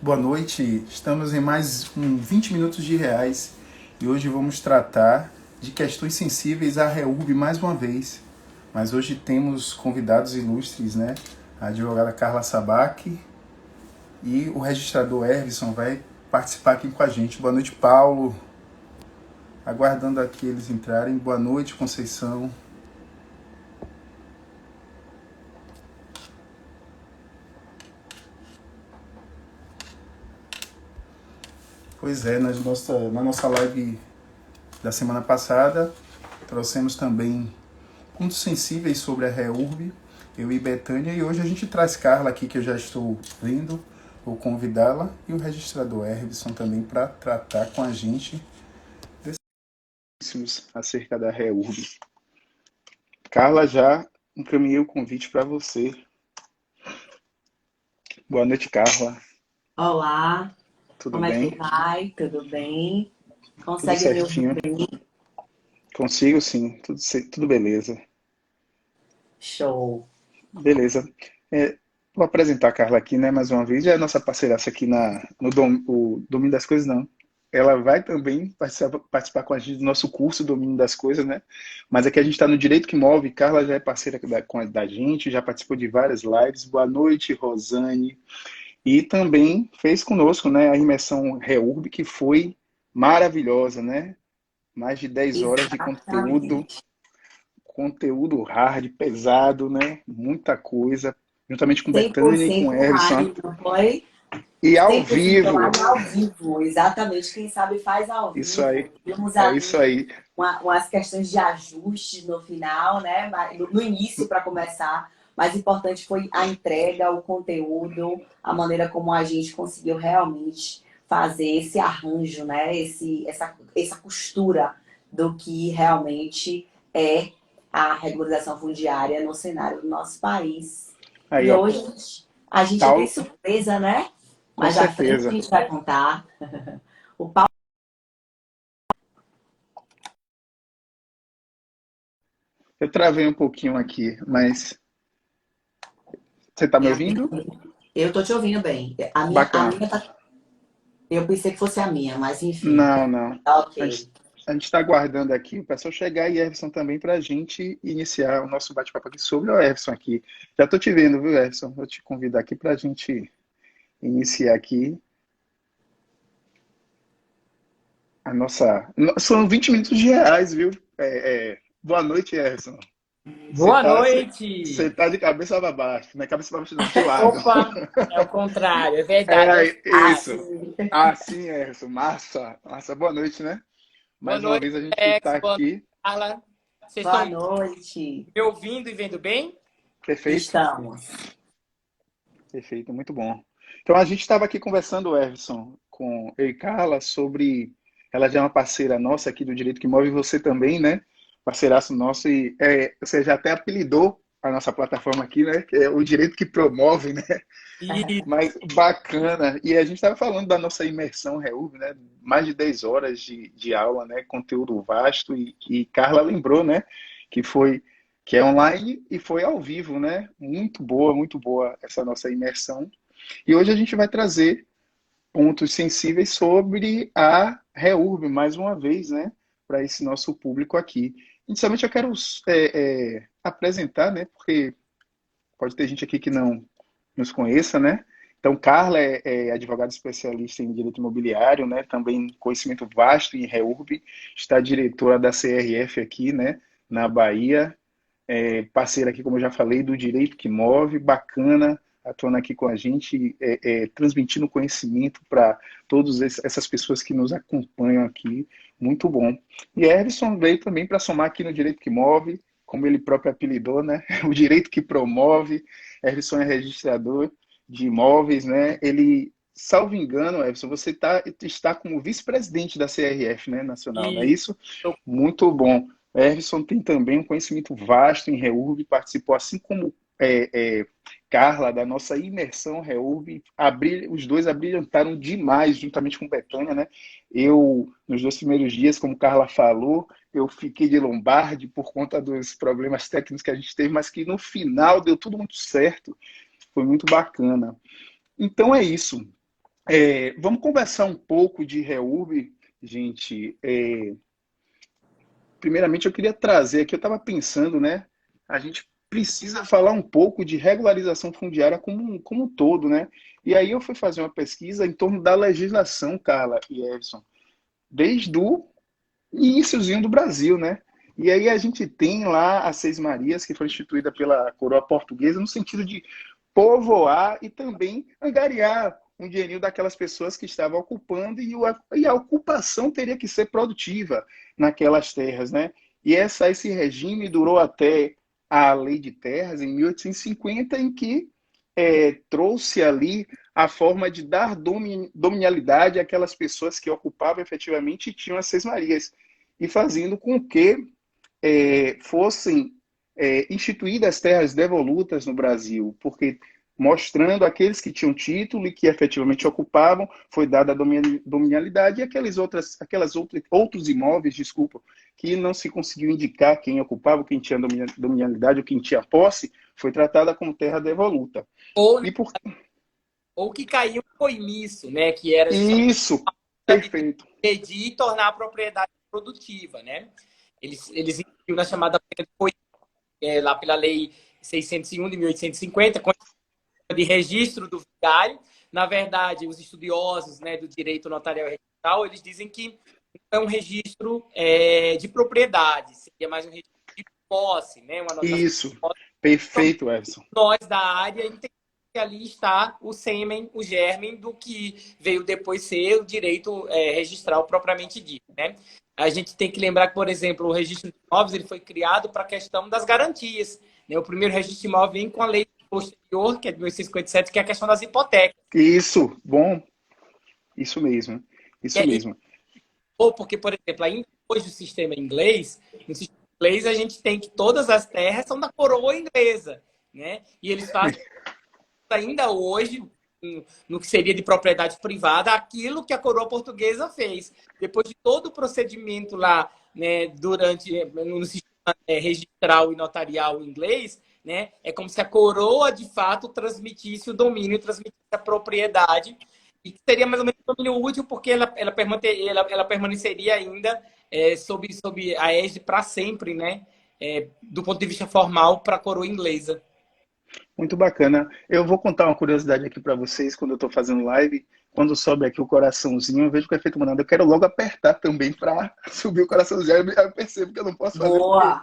Boa noite, estamos em mais 20 minutos de reais e hoje vamos tratar de questões sensíveis à REURB mais uma vez. Mas hoje temos convidados ilustres, né? A advogada Carla Sabac e o registrador Hervison vai participar aqui com a gente. Boa noite, Paulo. Aguardando aqui eles entrarem. Boa noite, Conceição. Pois é, na nossa live da semana passada, trouxemos também pontos sensíveis sobre a REURB, eu e Betânia, e hoje a gente traz Carla aqui, que eu já estou vendo, vou convidá-la, e o registrador Hervison também para tratar com a gente desses acerca da REURB. Carla, já encaminhei o convite para você. Boa noite, Carla. Olá, Tudo como é que bem? vai? Tudo bem? Tudo Consegue me ouvir certinho? bem? Consigo, sim. Tudo beleza. Show. Beleza. Vou apresentar a Carla aqui, né, mais uma vez. Já é nossa parceiraça aqui o Domínio das Coisas, não. Ela vai também participar com a gente do nosso curso Domínio das Coisas, né? Mas aqui a gente está no Direito que Move. Carla já é parceira da gente, já participou de várias lives. Boa noite, Rosane. E também fez conosco, né, a imersão REURB, que foi maravilhosa, né? Mais de 10 horas de conteúdo, Exatamente. conteúdo hard, pesado, né? Muita coisa, juntamente com cem por Betânia e com cento Everson. online, não foi? E ao 100% vivo, online ao vivo, exatamente. Quem sabe faz ao isso vivo. aí, Temos é isso ali aí. umas questões de ajustes no final, né? No início, para começar. Mais importante foi a entrega, o conteúdo, a maneira como a gente conseguiu realmente fazer esse arranjo, né? Essa costura do que realmente é a regularização fundiária no cenário do nosso país. Aí, E ó, hoje a gente tem tal, surpresa, né? com Mais à frente a certeza. gente vai contar. O Paulo Eu travei um pouquinho aqui, mas você está me é a ouvindo? Eu tô te ouvindo bem. A Bacana. minha tá. Eu pensei que fosse a minha, mas enfim. Não, não. Tá A ok. gente a está aguardando aqui o pessoal chegar e Everson também para a gente iniciar o nosso bate-papo aqui sobre o Everson aqui. Já estou te vendo, viu, Everson? Vou te convidar aqui para a gente iniciar aqui a nossa. São 20 minutos de reais, viu? Boa noite, Everson. Você Boa tá, você, você noite! tá de cabeça para baixo. Não é cabeça para baixo, não, de lado. Opa, é o contrário, é verdade. É isso. Assim. Assim, Everson. Massa. Massa. Boa noite, né? Boa Mais uma noite, vez a gente está Alex. Boa noite, aqui. Carla. Vocês Boa estão noite. me ouvindo e vendo bem? Perfeito? Estamos. Perfeito, muito bom. Então a gente estava aqui conversando, Everson, com eu e Carla sobre. Ela já é uma parceira nossa aqui do Direito que Move, você também, né? Parceiraço nosso, e você já até apelidou a nossa plataforma aqui, né? Que é o Direito que Promove, né? E Mas bacana. E a gente estava falando da nossa imersão REURB, né? Mais de 10 horas de aula, né? Conteúdo vasto. E Carla lembrou, né? Que foi que é online e foi ao vivo, né? Muito boa essa nossa imersão. E hoje a gente vai trazer pontos sensíveis sobre a REURB, mais uma vez, né? Para esse nosso público aqui. Inicialmente eu quero apresentar, né? Porque pode ter gente aqui que não nos conheça, né? Então, Carla é advogada especialista em direito imobiliário, né? Também conhecimento vasto em REURB, está diretora da CRF aqui, né? Na Bahia, parceira aqui, como eu já falei, do Direito que Move, bacana, atuando aqui com a gente, transmitindo conhecimento para todas essas pessoas que nos acompanham aqui, muito bom. E Everson veio também para somar aqui no Direito que Move, como ele próprio apelidou, né? O Direito que Promove. Everson é registrador de imóveis, né? Ele, salvo engano, Everson, você está como vice-presidente da CRF, né, nacional, não é e isso? Muito bom. Everson tem também um conhecimento vasto em REURB, participou, assim como Carla, da nossa imersão REURB. Os dois abrilhantaram demais, juntamente com Betânia, né? Eu, nos 2 primeiros dias, como Carla falou, eu fiquei de lombarde por conta dos problemas técnicos que a gente teve, mas que no final deu tudo muito certo, foi muito bacana. Então é isso. Vamos conversar um pouco de REURB, gente. Primeiramente, eu queria trazer aqui, eu estava pensando, né? A gente precisa falar um pouco de regularização fundiária como um todo, né? E aí eu fui fazer uma pesquisa em torno da legislação, Carla e Everson, desde o iniciozinho do Brasil, né? E aí a gente tem lá as Seis Marias, que foi instituída pela coroa portuguesa, no sentido de povoar e também angariar um dinheirinho daquelas pessoas que estavam ocupando e a ocupação teria que ser produtiva naquelas terras, né? E esse regime durou até a Lei de Terras, em 1850, em que trouxe ali a forma de dar dominialidade àquelas pessoas que ocupavam efetivamente e tinham as Seis Marias, e fazendo com que fossem instituídas terras devolutas no Brasil, porque mostrando aqueles que tinham título e que efetivamente ocupavam, foi dada a dominialidade, e outros imóveis, desculpa, que não se conseguiu indicar quem ocupava, quem tinha dominialidade ou quem tinha posse, foi tratada como terra devoluta. Ou, E por... ou que caiu um coimiço, né? Que era Isso, perfeito. pedir e tornar a propriedade produtiva, né? Eles incluíram na chamada pena de coimício, lá pela Lei 601 de 1850, de registro do vigário. Na verdade, os estudiosos, né, do direito notarial e registral, eles dizem que não é um registro de propriedade, seria mais um registro de posse, né, uma anotação Isso, de posse. perfeito, Everson. Então, nós da área entendemos que ali está o sêmen, o germe do que veio depois ser o direito registral propriamente dito, né? A gente tem que lembrar que, por exemplo, o registro de imóveis ele foi criado para a questão das garantias, né? O primeiro registro de imóvel vem com a lei posterior, que é de 1857, que é a questão das hipotecas. Isso, bom, isso mesmo, isso mesmo. Ou porque, por exemplo, ainda hoje o sistema inglês, no sistema inglês a gente tem que todas as terras são da coroa inglesa, né? E eles fazem ainda hoje, no que seria de propriedade privada, aquilo que a coroa portuguesa fez. Depois de todo o procedimento lá, né, no sistema registral e notarial inglês, né, é como se a coroa, de fato, transmitisse o domínio, transmitisse a propriedade, e que seria mais ou menos um domínio útil, porque ela permaneceria ainda sob a égide para sempre, né, do ponto de vista formal, para a coroa inglesa. Muito bacana. Eu vou contar uma curiosidade aqui para vocês quando eu estou fazendo live. Quando sobe aqui o coraçãozinho, eu vejo que é feito manada. Eu quero logo apertar também para subir o coraçãozinho. Eu percebo que eu não posso fazer. Boa!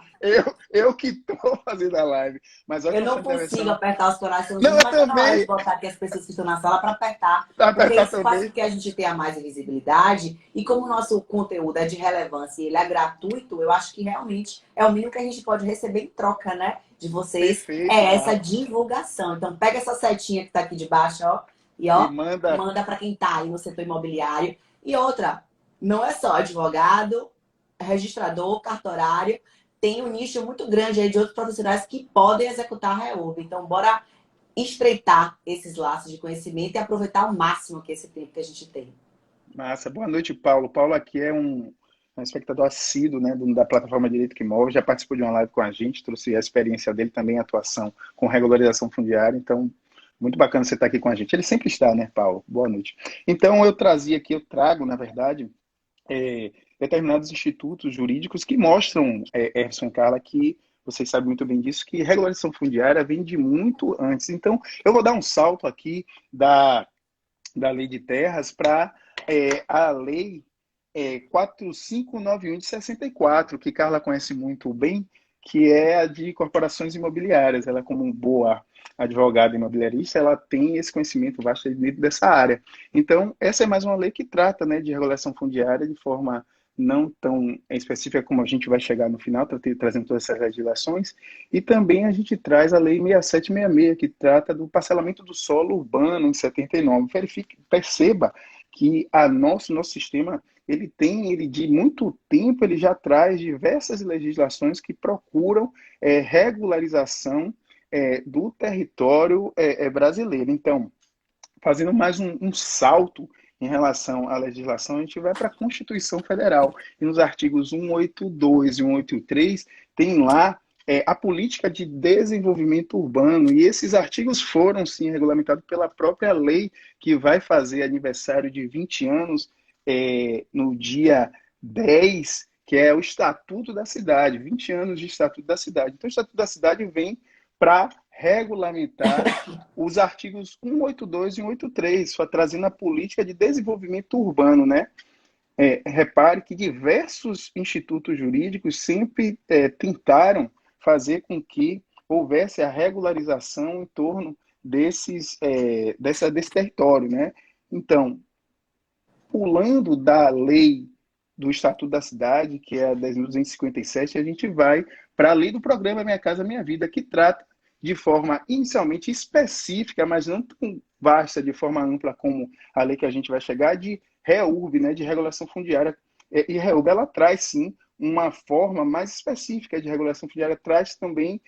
Eu que estou fazendo a live. Mas olha, eu não consigo apertar os corações, não, mas eu na hora de também. botar aqui as pessoas que estão na sala para apertar. Porque Apertar isso faz também. com que a gente tenha mais visibilidade. E como o nosso conteúdo é de relevância e ele é gratuito, eu acho que realmente é o mínimo que a gente pode receber em troca, né? De vocês. Perfeito, Essa divulgação. Então, pega essa setinha que está aqui de baixo, ó. E ó, manda para quem está aí no setor imobiliário. E outra, não é só advogado, registrador, cartorário. Tem um nicho muito grande aí de outros profissionais que podem executar a REURB. Então, bora estreitar esses laços de conhecimento e aproveitar ao máximo que esse tempo que a gente tem. Massa. Boa noite, Paulo. Paulo aqui é um espectador assíduo, né, da plataforma Direito que Move, já participou de uma live com a gente, trouxe a experiência dele também, a atuação com regularização fundiária, então, muito bacana você estar aqui com a gente. Ele sempre está, né, Paulo? Boa noite. Então, eu trago, na verdade, determinados institutos jurídicos que mostram, Everson e Carla, que vocês sabem muito bem disso, que regularização fundiária vem de muito antes. Então, eu vou dar um salto aqui da Lei de Terras para a Lei 4591 de 64, que Carla conhece muito bem, que é a de corporações imobiliárias. Ela, como boa advogada imobiliarista, ela tem esse conhecimento vasto dentro dessa área. Então, essa é mais uma lei que trata, né, de regulação fundiária de forma não tão específica como a gente vai chegar no final, trazendo todas essas legislações. E também a gente traz a Lei 6766, que trata do parcelamento do solo urbano em 79. Perceba que nosso sistema, ele de muito tempo, ele já traz diversas legislações que procuram regularização do território brasileiro. Então, fazendo mais um salto em relação à legislação, a gente vai para a Constituição Federal. E nos artigos 182 e 183, tem lá a política de desenvolvimento urbano, e esses artigos foram, sim, regulamentados pela própria lei, que vai fazer aniversário de 20 anos no dia 10, que é o Estatuto da Cidade, 20 anos de Estatuto da Cidade. Então, o Estatuto da Cidade vem para regulamentar os artigos 182 e 183, só trazendo a política de desenvolvimento urbano, né? Repare que diversos institutos jurídicos sempre tentaram fazer com que houvesse a regularização em torno desse território, né? Então, pulando da lei do Estatuto da Cidade, que é a 10.257, a gente vai para a lei do programa Minha Casa Minha Vida, que trata de forma inicialmente específica, mas não tão vasta, de forma ampla como a lei que a gente vai chegar, de REURB, né, de regulação fundiária. E REURB, ela traz, sim, uma forma mais específica de regulação fundiária, traz também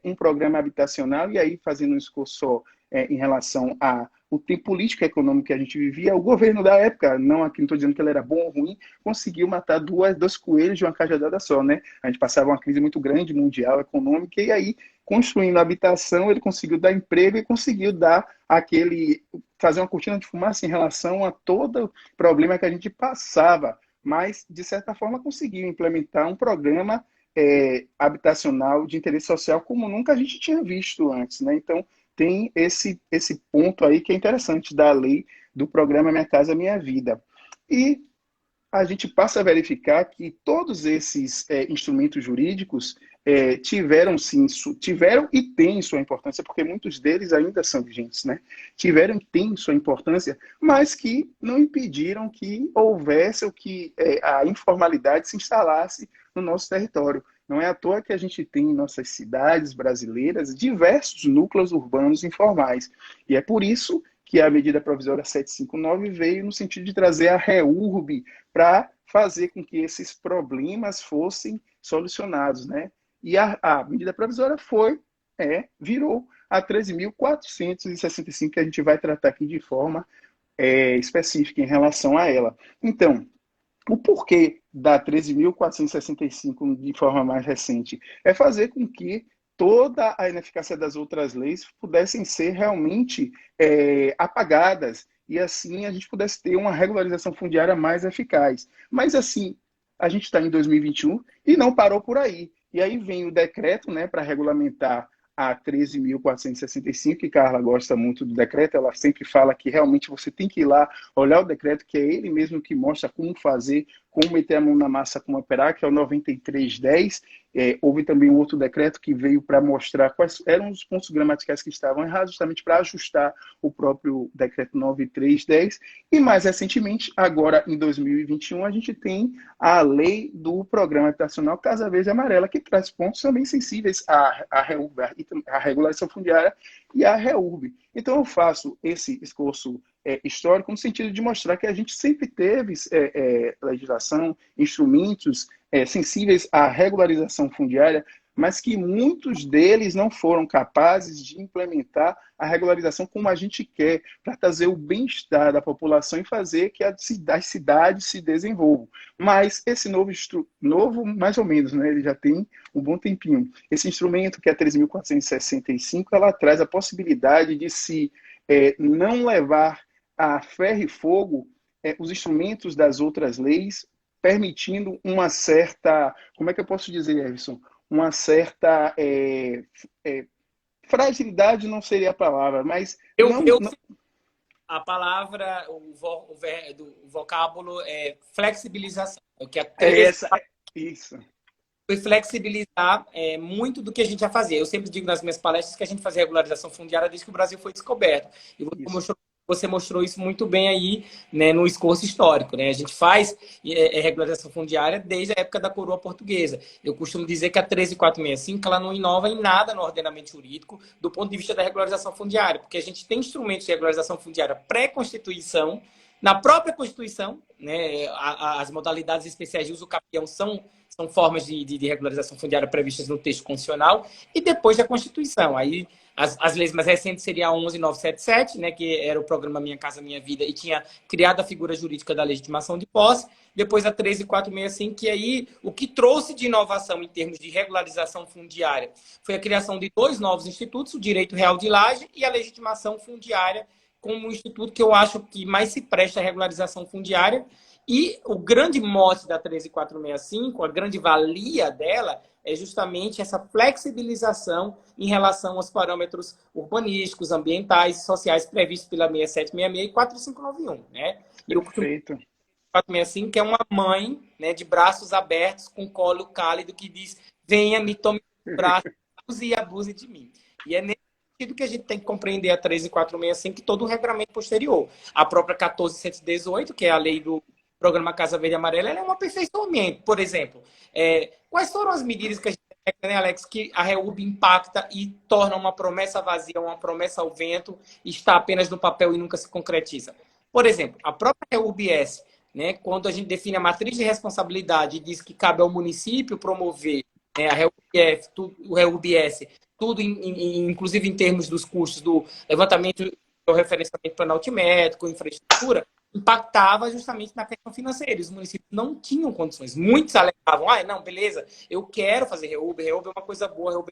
um programa habitacional, e aí, fazendo um esforço só em relação ao tempo político e econômico que a gente vivia, o governo da época, não estou dizendo que ele era bom ou ruim, conseguiu matar dois coelhos de uma cajadada só, né? A gente passava uma crise muito grande mundial, econômica, e aí, construindo a habitação, ele conseguiu dar emprego e conseguiu dar fazer uma cortina de fumaça em relação a todo o problema que a gente passava, mas, de certa forma, conseguiu implementar um programa habitacional de interesse social como nunca a gente tinha visto antes, né? Então, tem esse ponto aí que é interessante da lei do programa Minha Casa Minha Vida. E a gente passa a verificar que todos esses instrumentos jurídicos tiveram e têm sua importância, porque muitos deles ainda são vigentes, né? Tiveram e têm sua importância, mas que não impediram que houvesse ou que a informalidade se instalasse no nosso território. Não é à toa que a gente tem em nossas cidades brasileiras diversos núcleos urbanos informais. E é por isso que a medida provisória 759 veio no sentido de trazer a REURB para fazer com que esses problemas fossem solucionados, né? E a medida provisória virou a 13.465, que a gente vai tratar aqui de forma específica em relação a ela. Então, o porquê da 13.465 de forma mais recente é fazer com que toda a ineficácia das outras leis pudessem ser realmente apagadas e assim a gente pudesse ter uma regularização fundiária mais eficaz. Mas assim, a gente está em 2021 e não parou por aí. E aí vem o decreto, né, para regulamentar a 13.465, que Carla gosta muito do decreto, ela sempre fala que realmente você tem que ir lá olhar o decreto, que é ele mesmo que mostra como fazer, como meter a mão na massa, como operar, que é o 9310. Houve também um outro decreto que veio para mostrar quais eram os pontos gramaticais que estavam errados, justamente para ajustar o próprio decreto 9310. E mais recentemente, agora em 2021, a gente tem a lei do Programa Habitacional Casa Verde e Amarela, que traz pontos também sensíveis à REURB, à regulação fundiária e à REURB. Então eu faço esse esforço histórico no sentido de mostrar que a gente sempre teve legislação, instrumentos sensíveis à regularização fundiária, mas que muitos deles não foram capazes de implementar a regularização como a gente quer, para trazer o bem-estar da população e fazer que as cidades se desenvolvam. Mas esse novo mais ou menos, né, ele já tem um bom tempinho. Esse instrumento, que é a 13.465, ela traz a possibilidade de se não levar a ferro e fogo os instrumentos das outras leis, permitindo uma certa, como é que eu posso dizer, Everson? Uma certa fragilidade não seria a palavra, mas a palavra, o vocábulo é flexibilização. O que isso. Foi flexibilizar muito do que a gente já fazia. Eu sempre digo nas minhas palestras que a gente fazia regularização fundiária desde que o Brasil foi descoberto. E você mostrou isso muito bem aí, né, no esforço histórico, né? A gente faz regularização fundiária desde a época da coroa portuguesa. Eu costumo dizer que a 13.465 ela não inova em nada no ordenamento jurídico do ponto de vista da regularização fundiária, porque a gente tem instrumentos de regularização fundiária pré-constituição, na própria Constituição, né, as modalidades especiais de uso capião são são formas de regularização fundiária previstas no texto constitucional, e depois da Constituição. Aí, as leis mais recentes seriam a 11.977, né, que era o programa Minha Casa Minha Vida, e tinha criado a figura jurídica da legitimação de posse. Depois a 13.465, que aí o que trouxe de inovação em termos de regularização fundiária foi a criação de 2 novos institutos, o Direito Real de Laje e a legitimação fundiária, como um instituto que eu acho que mais se presta à regularização fundiária. E o grande mote da 13.465, a grande valia dela, é justamente essa flexibilização em relação aos parâmetros urbanísticos, ambientais e sociais previstos pela 6766 e 4591, né? E o Perfeito. 465 é uma mãe, né, de braços abertos, com colo cálido, que diz: venha, me tome no braço, use e abuse de mim. E é nesse sentido que a gente tem que compreender a 13.465 e todo o regramento posterior. A própria 14.118, que é a lei do Programa Casa Verde e Amarela, ela é um aperfeiçoamento. Por exemplo, quais foram as medidas que a gente tem, né, Alex, que a REUB impacta e torna uma promessa vazia, uma promessa ao vento, e está apenas no papel e nunca se concretiza? Por exemplo, a própria REUB-S, né, quando a gente define a matriz de responsabilidade e diz que cabe ao município promover, né, a REUB-F, o REUB-S, tudo, inclusive em termos dos custos do levantamento do referenciamento planaltimétrico, infraestrutura, impactava justamente na questão financeira. Os municípios não tinham condições. Muitos alegavam: não, beleza, eu quero fazer REUB é uma coisa boa, REUB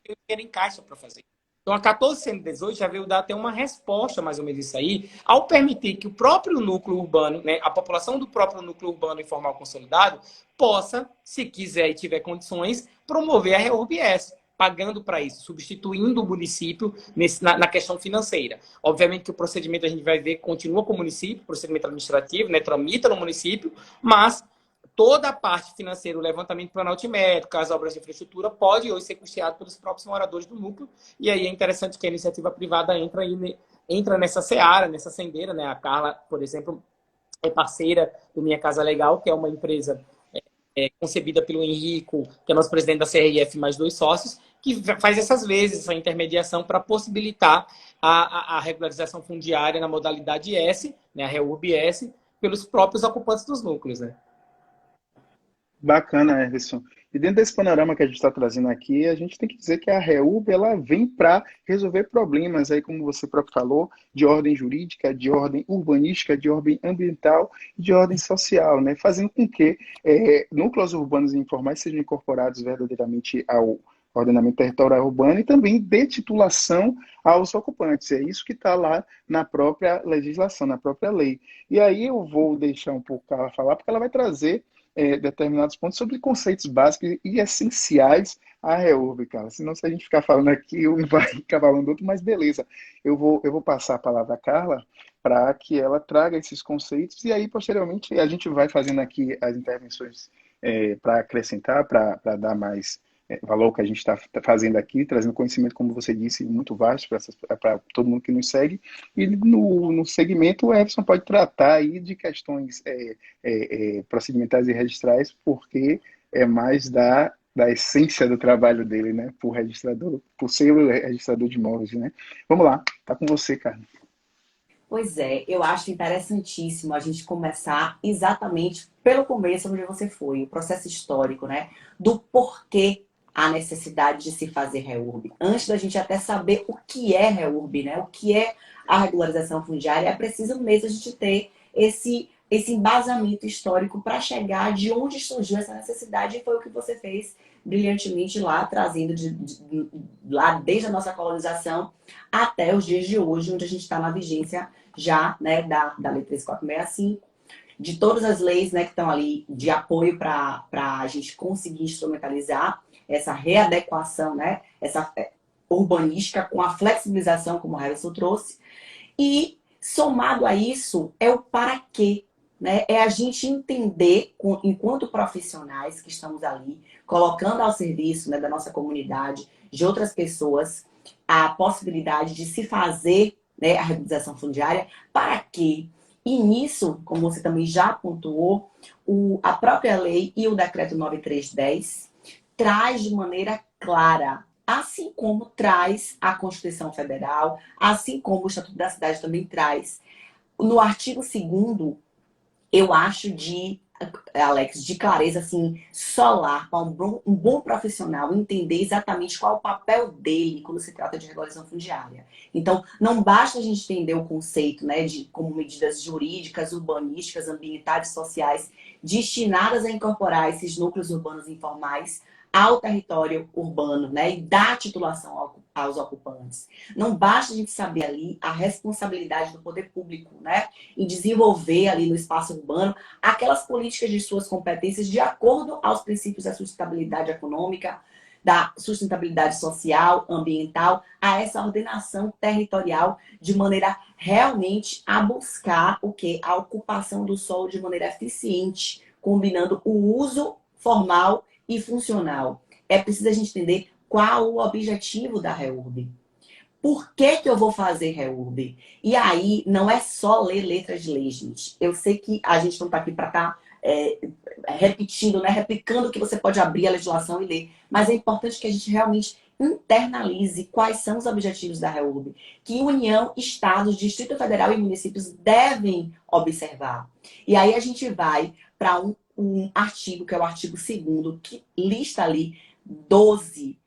eu quero em caixa para fazer. Então, a 14.118 já veio dar até uma resposta, mais ou menos isso aí, ao permitir que o próprio núcleo urbano, né, a população do próprio núcleo urbano informal consolidado, possa, se quiser e tiver condições, promover a REURB-S, pagando para isso, substituindo o município na questão financeira. Obviamente que o procedimento, a gente vai ver, continua com o município, procedimento administrativo, né, tramita no município, mas toda a parte financeira, o levantamento planaltimétrico, as obras de infraestrutura, pode hoje ser custeado pelos próprios moradores do núcleo. E aí é interessante que a iniciativa privada entra nessa seara, nessa sendeira, né? A Carla, por exemplo, é parceira do Minha Casa Legal, que é uma empresa concebida pelo Henrico, que é nosso presidente da CRF, mais 2 sócios, que faz essas vezes, essa intermediação para possibilitar a regularização fundiária na modalidade S, né? A REURB-S, pelos próprios ocupantes dos núcleos, né? Bacana, Everson. E dentro desse panorama que a gente está trazendo aqui, a gente tem que dizer que a REUB ela vem para resolver problemas, aí, como você próprio falou, de ordem jurídica, de ordem urbanística, de ordem ambiental e de ordem social, né? Fazendo com que núcleos urbanos e informais sejam incorporados verdadeiramente ao ordenamento territorial urbano e também dê titulação aos ocupantes. É isso que está lá na própria legislação, na própria lei. E aí eu vou deixar um pouco ela falar, porque ela vai trazer determinados pontos sobre conceitos básicos e essenciais à REURB, cara. Senão, se a gente ficar falando aqui, um vai cavalando outro, mas beleza. Eu vou passar a palavra à Carla para que ela traga esses conceitos e aí, posteriormente, a gente vai fazendo aqui as intervenções para acrescentar, para dar mais valor que a gente está fazendo aqui, trazendo conhecimento, como você disse, muito vasto para todo mundo que nos segue. E no segmento, o Everson pode tratar aí de questões procedimentais e registrais, porque é mais da essência do trabalho dele, né? Por ser o registrador de imóveis, né? Vamos lá, tá com você, cara. Pois é, eu acho interessantíssimo a gente começar exatamente pelo começo onde você foi, o processo histórico, né? Do porquê a necessidade de se fazer REURB. Antes da gente até saber o que é REURB, né? O que é a regularização fundiária, é preciso mesmo a gente ter esse embasamento histórico para chegar de onde surgiu essa necessidade, e foi o que você fez brilhantemente lá, trazendo lá desde a nossa colonização até os dias de hoje, onde a gente está na vigência já, né, da Lei 3465, de todas as leis, né, que estão ali de apoio para a gente conseguir instrumentalizar essa readequação, né, essa urbanística com a flexibilização, como o Harrison trouxe. E somado a isso é o para quê, né? É a gente entender, enquanto profissionais que estamos ali, colocando ao serviço, né, da nossa comunidade, de outras pessoas, a possibilidade de se fazer, né, a regularização fundiária, para quê? E nisso, como você também já pontuou, a própria lei e o decreto 9310 traz de maneira clara, assim como traz a Constituição Federal, assim como o Estatuto da Cidade também traz. No artigo 2º, eu acho de Alex, de clareza assim, solar, para um bom profissional entender exatamente qual é o papel dele quando se trata de regularização fundiária. Então, não basta a gente entender o conceito, né, de como medidas jurídicas, urbanísticas, ambientais e sociais destinadas a incorporar esses núcleos urbanos informais ao território urbano, né, e dar titulação aos ocupantes. Não basta a gente saber ali a responsabilidade do poder público, né, em desenvolver ali no espaço urbano aquelas políticas de suas competências de acordo aos princípios da sustentabilidade econômica, da sustentabilidade social, ambiental, a essa ordenação territorial de maneira realmente a buscar o quê? A ocupação do solo de maneira eficiente, combinando o uso formal e funcional. É preciso a gente entender qual o objetivo da REURB. Por que eu vou fazer REURB? E aí, não é só ler letras de leis, gente. Eu sei que a gente não está aqui para estar repetindo, né? Replicando que você pode abrir a legislação e ler. Mas é importante que a gente realmente internalize quais são os objetivos da REURB, que União, Estados, Distrito Federal e municípios devem observar. E aí a gente vai para um artigo, que é o artigo 2º, que lista ali 12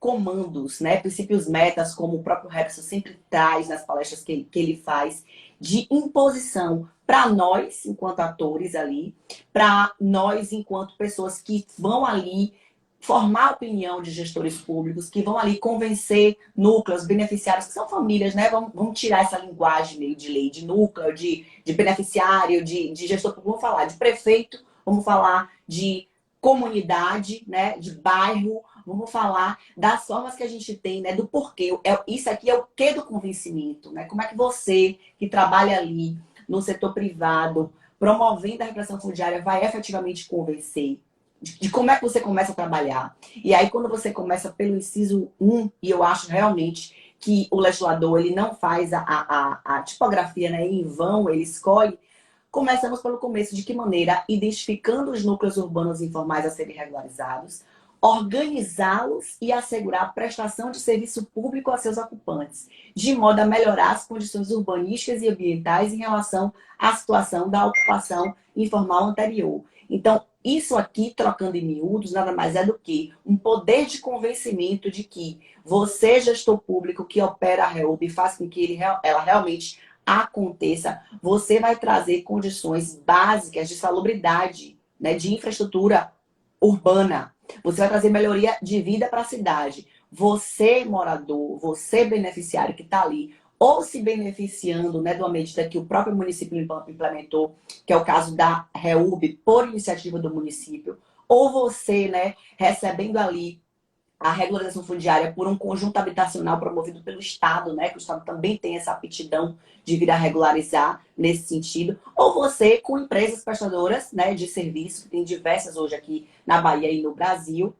comandos, né? Princípios metas, como o próprio Robson sempre traz nas palestras que ele faz, de imposição para nós, enquanto atores ali, para nós, enquanto pessoas que vão ali formar a opinião de gestores públicos, que vão ali convencer núcleos, beneficiários, que são famílias, né? Vamos tirar essa linguagem meio de lei, de núcleo, de beneficiário, de gestor público. Vamos falar de prefeito, vamos falar de comunidade, né? De bairro, vamos falar das formas que a gente tem, né? Do porquê. Isso aqui é o quê do convencimento, né? Como é que você, que trabalha ali no setor privado, promovendo a regulação fundiária, vai efetivamente convencer de como é que você começa a trabalhar. E aí, quando você começa pelo inciso 1, e eu acho realmente que o legislador ele não faz a tipografia, né, em vão, ele escolhe. Começamos pelo começo. De que maneira? Identificando os núcleos urbanos informais a serem regularizados, organizá-los e assegurar a prestação de serviço público a seus ocupantes, de modo a melhorar as condições urbanísticas e ambientais em relação à situação da ocupação informal anterior. Então, isso aqui, trocando em miúdos, nada mais é do que um poder de convencimento de que você, gestor público que opera a REURB e faz com que ela realmente aconteça, você vai trazer condições básicas de salubridade, né, de infraestrutura urbana. Você vai trazer melhoria de vida para a cidade. Você, morador, você, beneficiário que está ali, ou se beneficiando, né, de uma medida que o próprio município implementou, que é o caso da REURB, por iniciativa do município, ou você, né, recebendo ali a regularização fundiária por um conjunto habitacional promovido pelo Estado, né, que o Estado também tem essa aptidão de vir a regularizar nesse sentido, ou você com empresas prestadoras, né, de serviço, que tem diversas hoje aqui na Bahia e no Brasil,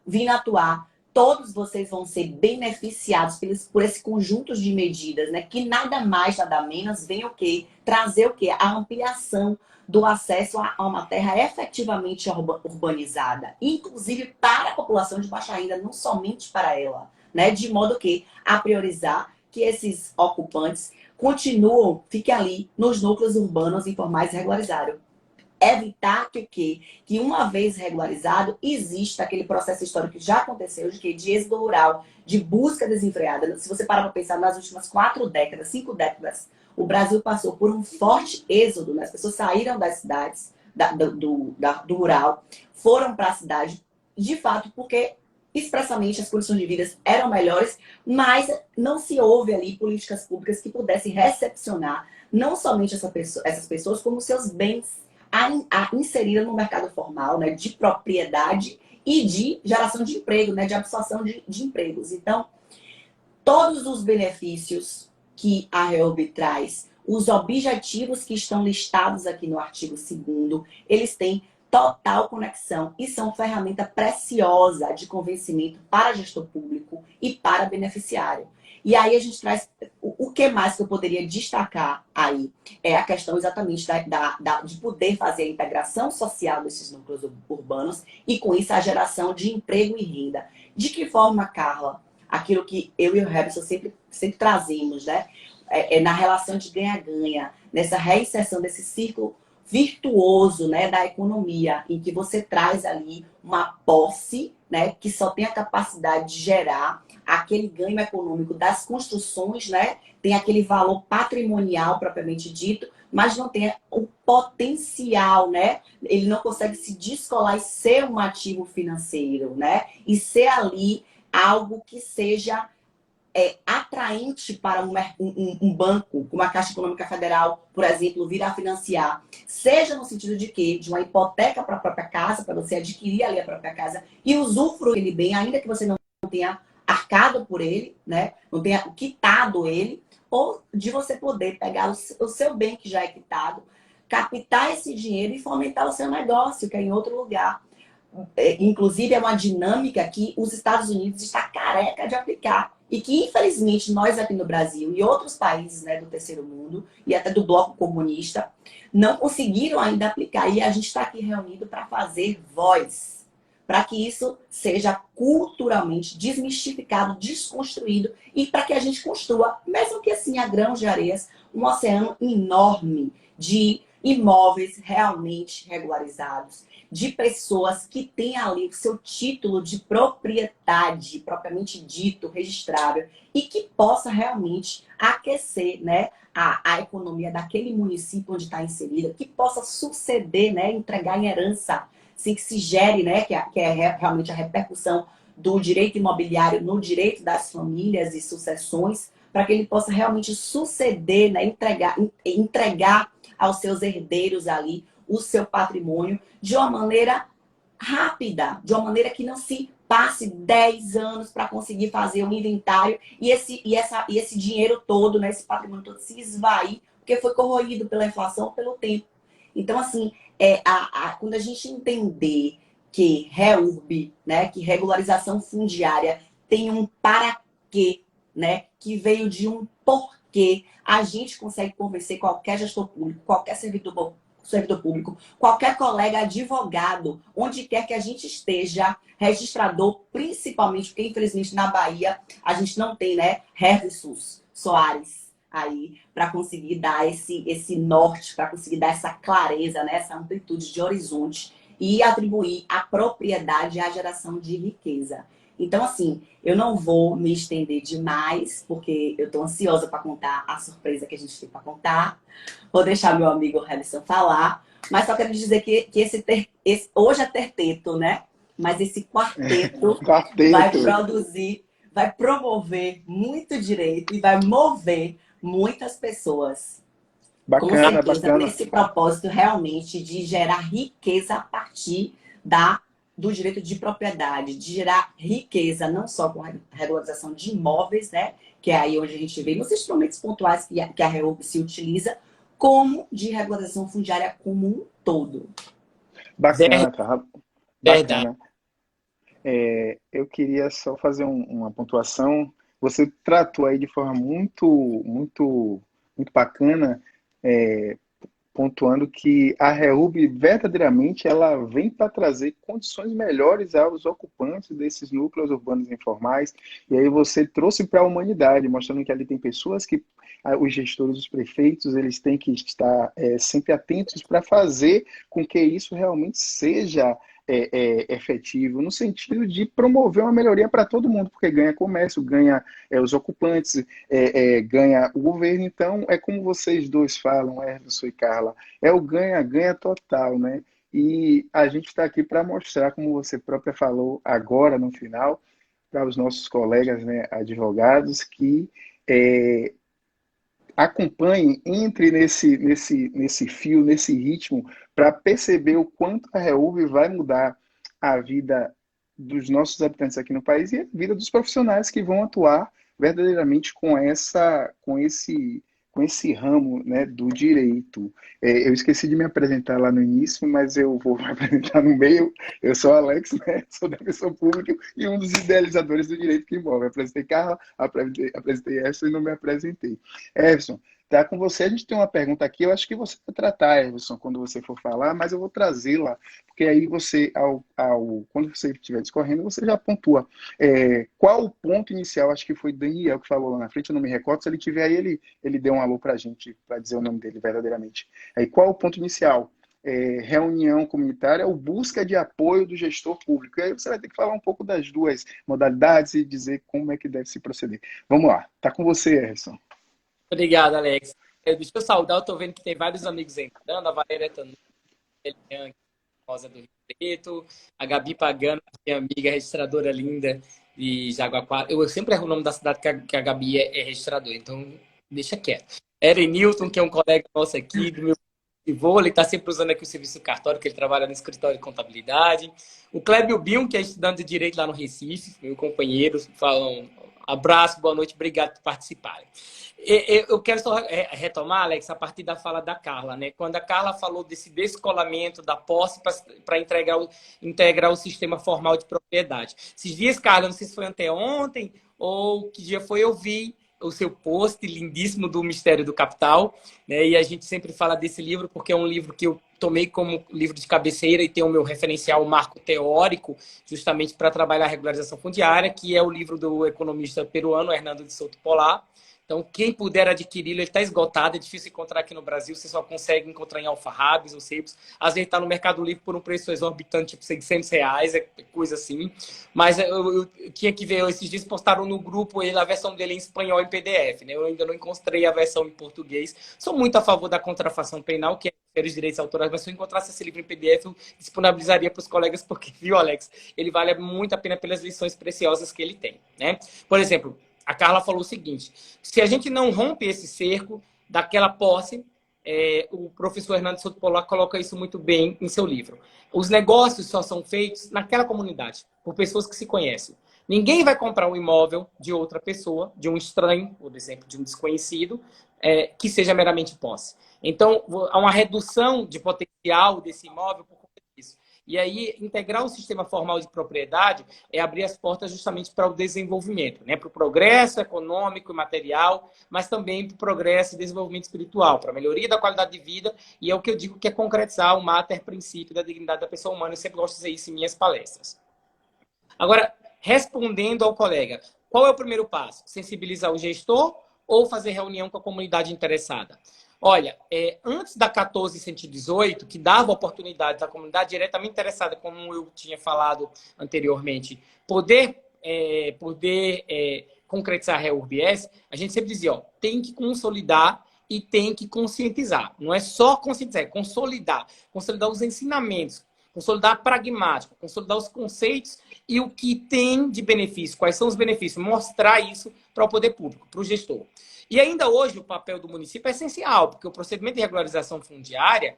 vindo atuar. Todos vocês vão ser beneficiados por esse conjunto de medidas, né? Que nada mais, nada menos, vem o quê? Trazer o quê? A ampliação do acesso a uma terra efetivamente urbanizada, inclusive para a população de baixa renda, não somente para ela, né? De modo que a priorizar que esses ocupantes continuam, fiquem ali nos núcleos urbanos informais regularizados. Evitar que o quê? Que uma vez regularizado, exista aquele processo histórico que já aconteceu de quê? De êxodo rural, de busca desenfreada. Se você parar para pensar, nas últimas 4 décadas, 5 décadas, o Brasil passou por um forte êxodo, né? As pessoas saíram das cidades, do rural, foram para a cidade, de fato, porque expressamente as condições de vida eram melhores, mas não se houve ali políticas públicas que pudessem recepcionar não somente essas pessoas, como seus bens a inserir no mercado formal, né, de propriedade e de geração de emprego, né, de absorção de empregos. Então, todos os benefícios que a REURB traz, os objetivos que estão listados aqui no artigo 2º, eles têm total conexão e são ferramenta preciosa de convencimento para gestor público e para beneficiário. E aí a gente traz o que mais que eu poderia destacar aí é a questão exatamente de poder fazer a integração social desses núcleos urbanos e com isso a geração de emprego e renda. De que forma, Carla? Aquilo que eu e o Robson sempre trazemos, né? Na relação de ganha-ganha, nessa reinserção desse círculo virtuoso, né, da economia, em que você traz ali uma posse, né, que só tem a capacidade de gerar aquele ganho econômico das construções, né, tem aquele valor patrimonial propriamente dito, mas não tem o potencial, né? Ele não consegue se descolar e ser um ativo financeiro, né? E ser ali algo que seja atraente para um banco, como a Caixa Econômica Federal, por exemplo, vir a financiar. Seja no sentido de quê? De uma hipoteca para a própria casa, para você adquirir ali a própria casa e usufruir ele bem, ainda que você não tenha arcado por ele, né? Não tenha quitado ele, ou de você poder pegar o seu bem que já é quitado, captar esse dinheiro e fomentar o seu negócio, que é em outro lugar. Inclusive, é uma dinâmica que os Estados Unidos está careca de aplicar. E que, infelizmente, nós aqui no Brasil e outros países, né, do terceiro mundo e até do bloco comunista não conseguiram ainda aplicar. E a gente está aqui reunido para fazer voz, para que isso seja culturalmente desmistificado, desconstruído e para que a gente construa, mesmo que assim a grãos de areias, um oceano enorme de imóveis realmente regularizados, de pessoas que têm ali o seu título de propriedade, propriamente dito, registrável, e que possa realmente aquecer, né, a economia daquele município onde está inserida, que possa suceder, né, entregar em herança, assim, que se gere, né, que é realmente a repercussão do direito imobiliário no direito das famílias e sucessões, para que ele possa realmente suceder, né, entregar aos seus herdeiros ali o seu patrimônio de uma maneira rápida, de uma maneira que não se passe 10 anos para conseguir fazer um inventário e esse dinheiro todo, né, esse patrimônio todo se esvair, porque foi corroído pela inflação, pelo tempo. Então, assim, quando a gente entender que REURB, né, que regularização fundiária, tem um para quê, né, que veio de um porquê, a gente consegue convencer qualquer gestor público, qualquer servidor público, qualquer colega advogado, onde quer que a gente esteja, registrador, principalmente, porque infelizmente na Bahia a gente não tem, né, Hervisus Soares aí, para conseguir dar esse norte, para conseguir dar essa clareza, né, essa amplitude de horizonte e atribuir a propriedade à geração de riqueza. Então, assim, eu não vou me estender demais, porque eu estou ansiosa para contar a surpresa que a gente tem para contar. Vou deixar meu amigo Helison falar, mas só quero dizer que hoje é terteto, né? Mas esse quarteto vai Quarteto. produzir, vai promover muito direito e vai mover muitas pessoas. Com Bacana, certeza, bacana. nesse propósito realmente de gerar riqueza a partir do direito de propriedade, de gerar riqueza não só com a regularização de imóveis, né, que é aí onde a gente vê nos instrumentos pontuais que a REURB se utiliza, como de regularização fundiária como um todo. Bacana, cara. Verdade. Bacana. Eu queria só fazer uma pontuação. Você tratou aí de forma muito bacana, pontuando que a REURB verdadeiramente ela vem para trazer condições melhores aos ocupantes desses núcleos urbanos informais. E aí você trouxe para a humanidade, mostrando que ali tem pessoas que os gestores, os prefeitos, eles têm que estar sempre atentos para fazer com que isso realmente seja efetivo, no sentido de promover uma melhoria para todo mundo, porque ganha comércio, ganha os ocupantes, ganha o governo. Então, é como vocês dois falam, Everson e Carla, é o ganha-ganha total, né? E a gente está aqui para mostrar, como você própria falou agora no final, para os nossos colegas, né, advogados, que acompanhem, entre nesse fio, nesse ritmo, para perceber o quanto a REURB vai mudar a vida dos nossos habitantes aqui no país e a vida dos profissionais que vão atuar verdadeiramente com esse ramo, né, do direito. Eu esqueci de me apresentar lá no início, mas eu vou me apresentar no meio. Eu sou Alex, né, sou defensor público e um dos idealizadores do direito que envolve. Apresentei Carla, apresentei essa e não me apresentei. Everson, tá com você. A gente tem uma pergunta aqui, eu acho que você vai tratar, Everson, quando você for falar, mas eu vou trazê-la, porque aí você, quando você estiver discorrendo, você já pontua. Qual o ponto inicial? Acho que foi Daniel que falou lá na frente, eu não me recordo. Se ele tiver aí, ele deu um alô pra gente, para dizer o nome dele verdadeiramente. Aí, qual o ponto inicial reunião comunitária ou busca de apoio do gestor público. E aí você vai ter que falar um pouco das duas modalidades e dizer como é que deve se proceder. Vamos lá, está com você, Erson. Obrigado, Alex. Deixa eu saudar, eu estou vendo que tem vários amigos entrando, a Valéria Tanu, Rosa do Rio Preto, a Gabi Pagano, minha amiga registradora linda de Jaguaquara. Eu sempre erro o nome da cidade que a Gabi é registradora, então deixa quieto. Eren Newton, que é um colega nosso aqui, do meu vôlei, ele está sempre usando aqui o serviço cartório, que ele trabalha no escritório de contabilidade. O Clébio Bion, que é estudante de Direito lá no Recife, meu companheiro, falam abraço, boa noite, obrigado por participarem. Eu quero só retomar, Alex, a partir da fala da Carla, né? Quando a Carla falou desse descolamento da posse para integrar o sistema formal de propriedade. Esses dias, Carla, não sei se foi anteontem ou que dia foi, eu vi o seu post lindíssimo do Mistério do Capital, né? E a gente sempre fala desse livro porque é um livro que eu tomei como livro de cabeceira e tem o meu referencial, o marco teórico, justamente para trabalhar a regularização fundiária, que é o livro do economista peruano Hernando de Souto Polar. Então, quem puder adquiri-lo, ele está esgotado, é difícil encontrar aqui no Brasil, você só consegue encontrar em alfarrábios ou sebos. Às vezes está no Mercado Livre por um preço exorbitante, tipo R$600, é coisa assim. Mas eu tinha que ver, esses dias postaram no grupo a versão dele em espanhol e PDF, né? Eu ainda não encontrei a versão em português. Sou muito a favor da contrafação penal, que é os direitos autorais, mas se eu encontrasse esse livro em PDF, eu disponibilizaria para os colegas, porque, viu, Alex, ele vale muito a pena pelas lições preciosas que ele tem, né? Por exemplo, a Carla falou o seguinte, se a gente não rompe esse cerco daquela posse, o professor Hernando Souto Polar coloca isso muito bem em seu livro. Os negócios só são feitos naquela comunidade, por pessoas que se conhecem. Ninguém vai comprar um imóvel de outra pessoa, de um estranho, por exemplo, de um desconhecido, que seja meramente posse. Então, há uma redução de potencial desse imóvel por conta disso. E aí, integrar o sistema formal de propriedade é abrir as portas justamente para o desenvolvimento, né? Para o progresso econômico e material, mas também para o progresso e desenvolvimento espiritual, para a melhoria da qualidade de vida, e é o que eu digo que é concretizar o mater princípio da dignidade da pessoa humana. Eu sempre gosto de dizer isso em minhas palestras. Agora, respondendo ao colega, qual é o primeiro passo? Sensibilizar o gestor ou fazer reunião com a comunidade interessada? Olha, antes da 14.118, que dava oportunidade da comunidade diretamente interessada, como eu tinha falado anteriormente, poder concretizar a REURB-S, a gente sempre dizia, tem que consolidar e tem que conscientizar. Não é só conscientizar, é consolidar. Consolidar os ensinamentos, consolidar a pragmática, consolidar os conceitos e o que tem de benefício, quais são os benefícios, mostrar isso para o poder público, para o gestor. E ainda hoje o papel do município é essencial, porque o procedimento de regularização fundiária,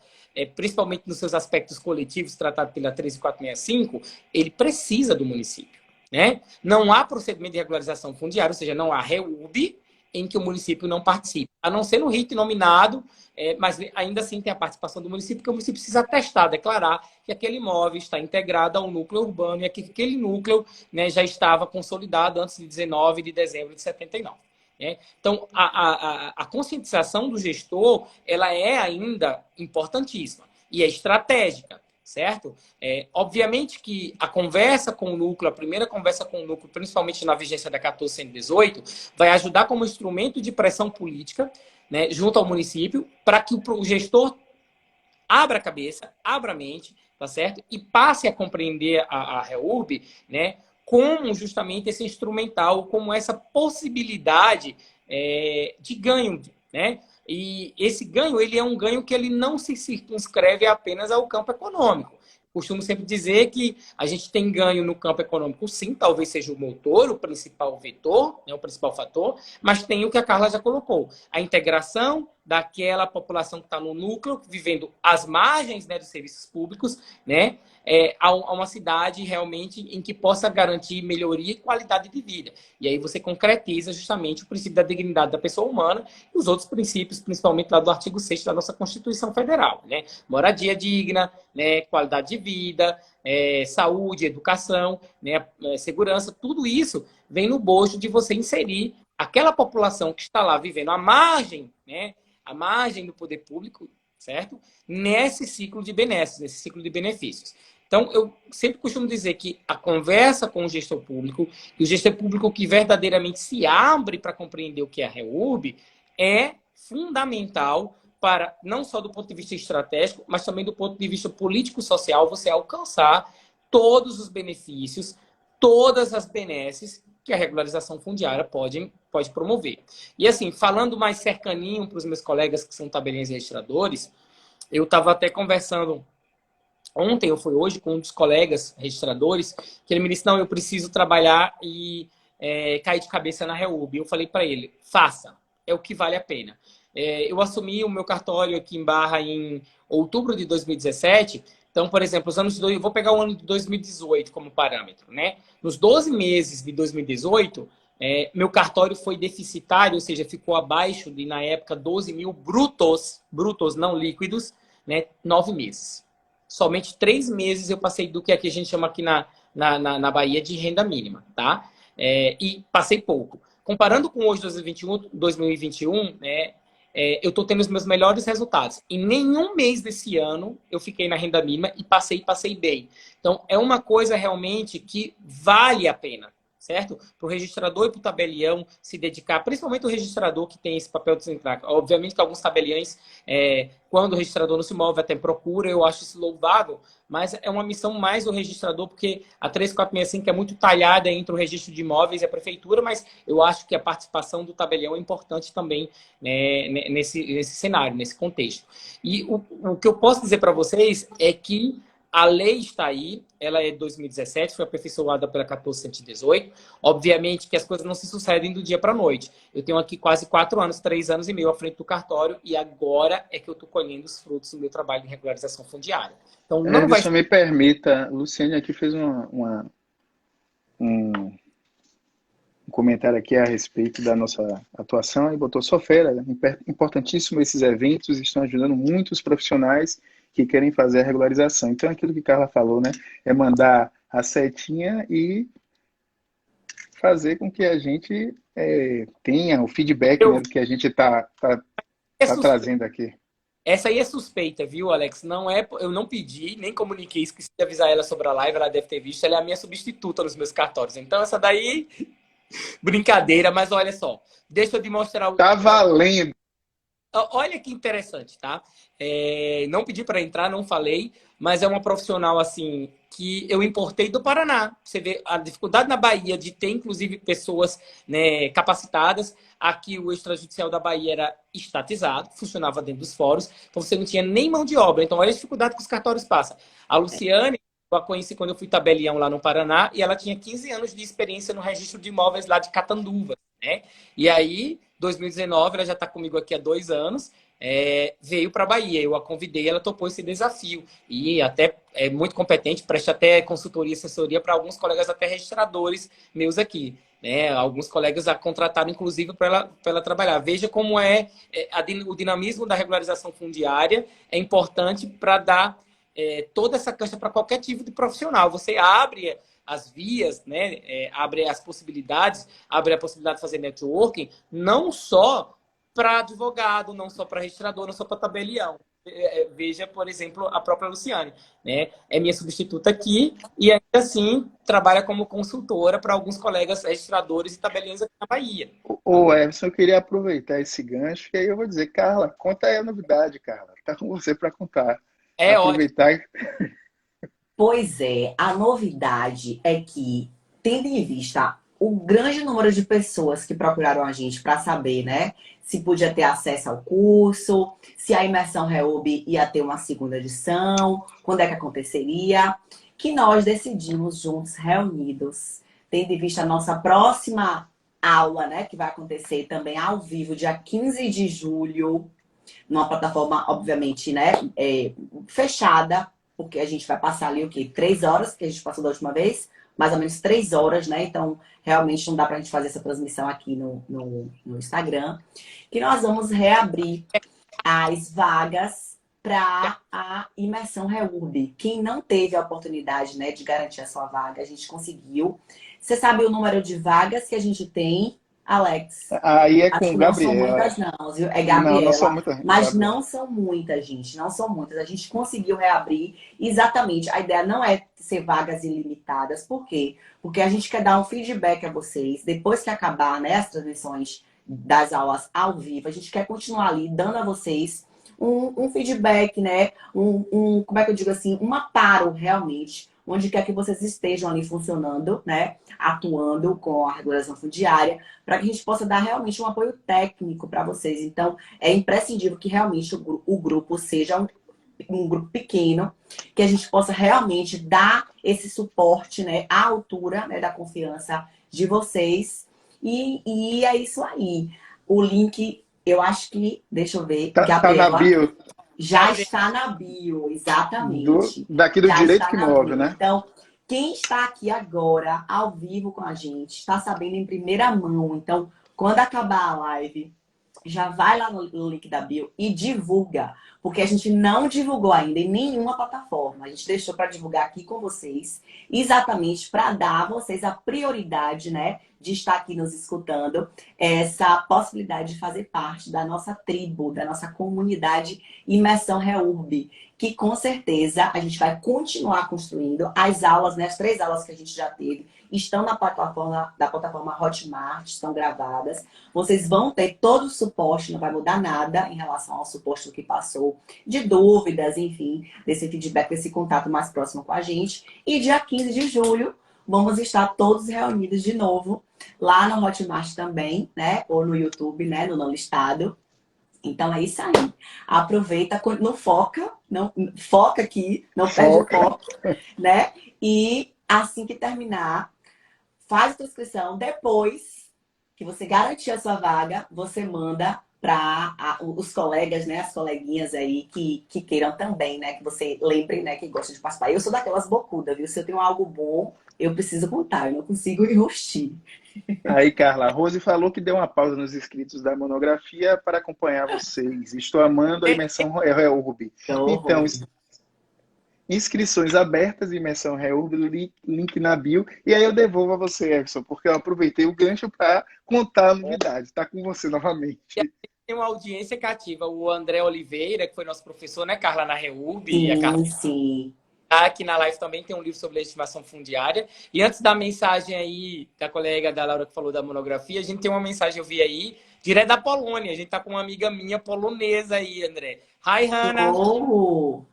principalmente nos seus aspectos coletivos tratados pela 13465, ele precisa do município, né? Não há procedimento de regularização fundiária, ou seja, não há REURB em que o município não participe, a não ser no RIT nominado, mas ainda assim tem a participação do município, porque o município precisa atestar, declarar que aquele imóvel está integrado ao núcleo urbano e que aquele núcleo, né, já estava consolidado antes de 19 de dezembro de 79. Então, a conscientização do gestor, ela é ainda importantíssima e é estratégica, certo? Obviamente que a conversa com o núcleo, a primeira conversa com o núcleo, principalmente na vigência da 14.118, vai ajudar como instrumento de pressão política, né, junto ao município, para que o gestor abra a cabeça, abra a mente, tá certo? E passe a compreender a REURB, né, como justamente esse instrumental, como essa possibilidade de ganho, né? E esse ganho, ele é um ganho que ele não se circunscreve apenas ao campo econômico. Costumo sempre dizer que a gente tem ganho no campo econômico, sim, talvez seja o motor, o principal vetor, né, o principal fator, mas tem o que a Carla já colocou, a integração daquela população que está no núcleo, vivendo às margens, né, dos serviços públicos, né, a uma cidade realmente em que possa garantir melhoria e qualidade de vida. E aí você concretiza justamente o princípio da dignidade da pessoa humana e os outros princípios, principalmente lá do artigo 6º da nossa Constituição Federal, né? Moradia digna, né, qualidade de vida, saúde, educação, né, segurança, tudo isso vem no bojo de você inserir aquela população que está lá vivendo à margem, né, à margem do poder público, certo? Nesse ciclo de benesses, nesse ciclo de benefícios. Então, eu sempre costumo dizer que a conversa com o gestor público, e o gestor público que verdadeiramente se abre para compreender o que é a REURB, é fundamental para, não só do ponto de vista estratégico, mas também do ponto de vista político-social, você alcançar todos os benefícios, todas as benesses que a regularização fundiária pode promover. E assim, falando mais cercaninho para os meus colegas que são tabelinhas registradores, eu estava até conversando ontem, ou foi hoje, com um dos colegas registradores, que ele me disse, não, eu preciso trabalhar e cair de cabeça na REUB. Eu falei para ele, faça, é o que vale a pena. Eu assumi o meu cartório aqui em Barra em outubro de 2017. Então, por exemplo, eu vou pegar o ano de 2018 como parâmetro, né? Nos 12 meses de 2018, meu cartório foi deficitário, ou seja, ficou abaixo de, na época, 12 mil brutos não líquidos, né? 9 meses. Somente 3 meses eu passei do que aqui a gente chama aqui na Bahia de renda mínima, tá? E passei pouco. Comparando com hoje, 2021, né? Eu estou tendo os meus melhores resultados. Em nenhum mês desse ano eu fiquei na renda mínima e passei bem. Então, é uma coisa realmente que vale a pena, certo? Para o registrador e para o tabelião se dedicar, principalmente o registrador que tem esse papel de central. Obviamente que alguns tabeliães, quando o registrador não se move, até procura, eu acho isso louvável, mas é uma missão mais do registrador, porque a 3465 é muito talhada entre o registro de imóveis e a prefeitura, mas eu acho que a participação do tabelião é importante também, né, nesse cenário, nesse contexto. E o que eu posso dizer para vocês é que a lei está aí, ela é de 2017, foi aperfeiçoada pela 1418. Obviamente que as coisas não se sucedem do dia para a noite. Eu tenho aqui quase 4 anos, 3 anos e meio à frente do cartório e agora é que eu estou colhendo os frutos do meu trabalho de regularização fundiária. Então, não vai... Isso me permita, Luciane aqui fez um comentário aqui a respeito da nossa atuação e botou só fera, importantíssimo esses eventos, estão ajudando muitos profissionais que querem fazer a regularização. Então, aquilo que Carla falou, né, é mandar a setinha e fazer com que a gente tenha o feedback, né, do que a gente está trazendo aqui. Essa aí é suspeita, viu, Alex? Não é, eu não pedi, nem comuniquei, esqueci de avisar ela sobre a live, ela deve ter visto, ela é a minha substituta nos meus cartórios. Então, essa daí, brincadeira, mas olha só, deixa eu te mostrar o... Tá valendo! Olha que interessante, tá? Não pedi para entrar, não falei, mas é uma profissional assim que eu importei do Paraná. Você vê a dificuldade na Bahia de ter, inclusive, pessoas, né, capacitadas. Aqui o extrajudicial da Bahia era estatizado, funcionava dentro dos fóruns, então você não tinha nem mão de obra. Então, olha a dificuldade que os cartórios passam. A Luciane, eu a conheci quando eu fui tabelião lá no Paraná, e ela tinha 15 anos de experiência no registro de imóveis lá de Catanduva, né? E aí, 2019, ela já está comigo aqui há 2 anos, veio para a Bahia. Eu a convidei, ela topou esse desafio. E até é muito competente, presta até consultoria e assessoria para alguns colegas até registradores meus aqui. Né? Alguns colegas a contrataram, inclusive, para ela trabalhar. Veja como o dinamismo da regularização fundiária é importante para dar toda essa cancha para qualquer tipo de profissional. Você abre as vias, né? Abre as possibilidades, abre a possibilidade de fazer networking, não só para advogado, não só para registrador, não só para tabelião. Veja, por exemplo, a própria Luciane, né? É minha substituta aqui e ainda assim trabalha como consultora para alguns colegas registradores e tabeliões aqui na Bahia. Ô, Emerson, eu queria aproveitar esse gancho e aí eu vou dizer, Carla, conta aí a novidade, Carla. Tá com você para contar. Aproveitar ótimo. Pois é, a novidade é que, tendo em vista o grande número de pessoas que procuraram a gente para saber, né, se podia ter acesso ao curso, se a imersão REUB ia ter uma segunda edição, quando é que aconteceria, que nós decidimos juntos, reunidos, tendo em vista a nossa próxima aula, né, que vai acontecer também ao vivo, dia 15 de julho, numa plataforma, obviamente, né, fechada, porque a gente vai passar ali o quê? 3 horas, que a gente passou da última vez, mais ou menos 3 horas, né? Então, realmente não dá pra gente fazer essa transmissão aqui no Instagram. Que nós vamos reabrir as vagas para a imersão REURB. Quem não teve a oportunidade, né, de garantir a sua vaga, a gente conseguiu. Você sabe o número de vagas que a gente tem, Alex? Aí é Acho com que Gabriela. Não são muitas não, viu? É Gabriela. Não são muitas. Mas Gabriela. não são muitas, gente. Não são muitas. A gente conseguiu reabrir. Exatamente. A ideia não é ser vagas ilimitadas. Por quê? Porque a gente quer dar um feedback a vocês. Depois que acabar, né, as transmissões das aulas ao vivo, a gente quer continuar ali dando a vocês um feedback, né? Como é que eu digo assim? Um aparo realmente, onde quer que vocês estejam ali funcionando, né? Atuando com a regulação fundiária, para que a gente possa dar realmente um apoio técnico para vocês. Então, é imprescindível que realmente o grupo seja um grupo pequeno, que a gente possa realmente dar esse suporte, né, à altura, né, da confiança de vocês. E é isso aí. O link, eu acho que, deixa eu ver, Tá na Gabriela, bio já está na bio, exatamente. daqui do Já Direito está que na Move, bio. né? Então, quem está aqui agora, ao vivo com a gente, está sabendo em primeira mão. Então, quando acabar a live, já vai lá no link da bio e divulga, porque a gente não divulgou ainda em nenhuma plataforma. A gente deixou para divulgar aqui com vocês, exatamente para dar a vocês a prioridade, né, de estar aqui nos escutando, essa possibilidade de fazer parte da nossa tribo, da nossa comunidade Imersão Reurb, que com certeza a gente vai continuar construindo. As aulas, né, as 3 aulas que a gente já teve, estão na plataforma Hotmart, estão gravadas. Vocês vão ter todo o suporte, não vai mudar nada em relação ao suporte do que passou, de dúvidas, enfim, desse feedback, desse contato mais próximo com a gente. E dia 15 de julho, vamos estar todos reunidos de novo, lá no Hotmart também, né? Ou no YouTube, né? No Não Listado. Então é isso aí. Aproveita, não foca, não foca aqui, não perde o foco, né? E assim que terminar, faz a sua inscrição. Depois que você garantir a sua vaga, você manda para os colegas, né? As coleguinhas aí que queiram também, né? Que você lembre, né? Que gosta de participar. Eu sou daquelas bocudas, viu? Se eu tenho algo bom, eu preciso contar. Eu não consigo enrostir. Aí, Carla, a Rose falou que deu uma pausa nos inscritos da monografia para acompanhar vocês. Estou amando a imersão Reurb. Então, inscrições abertas, imersão Reurb, link na bio. E aí eu devolvo a você, Everson, porque eu aproveitei o gancho para contar a novidade. Está com você novamente. Tem uma audiência cativa. O André Oliveira, que foi nosso professor, né, Carla, na Reurb. Sim, e a Carla sim. aqui na live também tem um livro sobre legitimação fundiária. E antes da mensagem aí da colega da Laura que falou da monografia, a gente tem uma mensagem, eu vi aí, direto da Polônia. A gente tá com uma amiga minha polonesa aí, André. Hi, Hanna. Oh,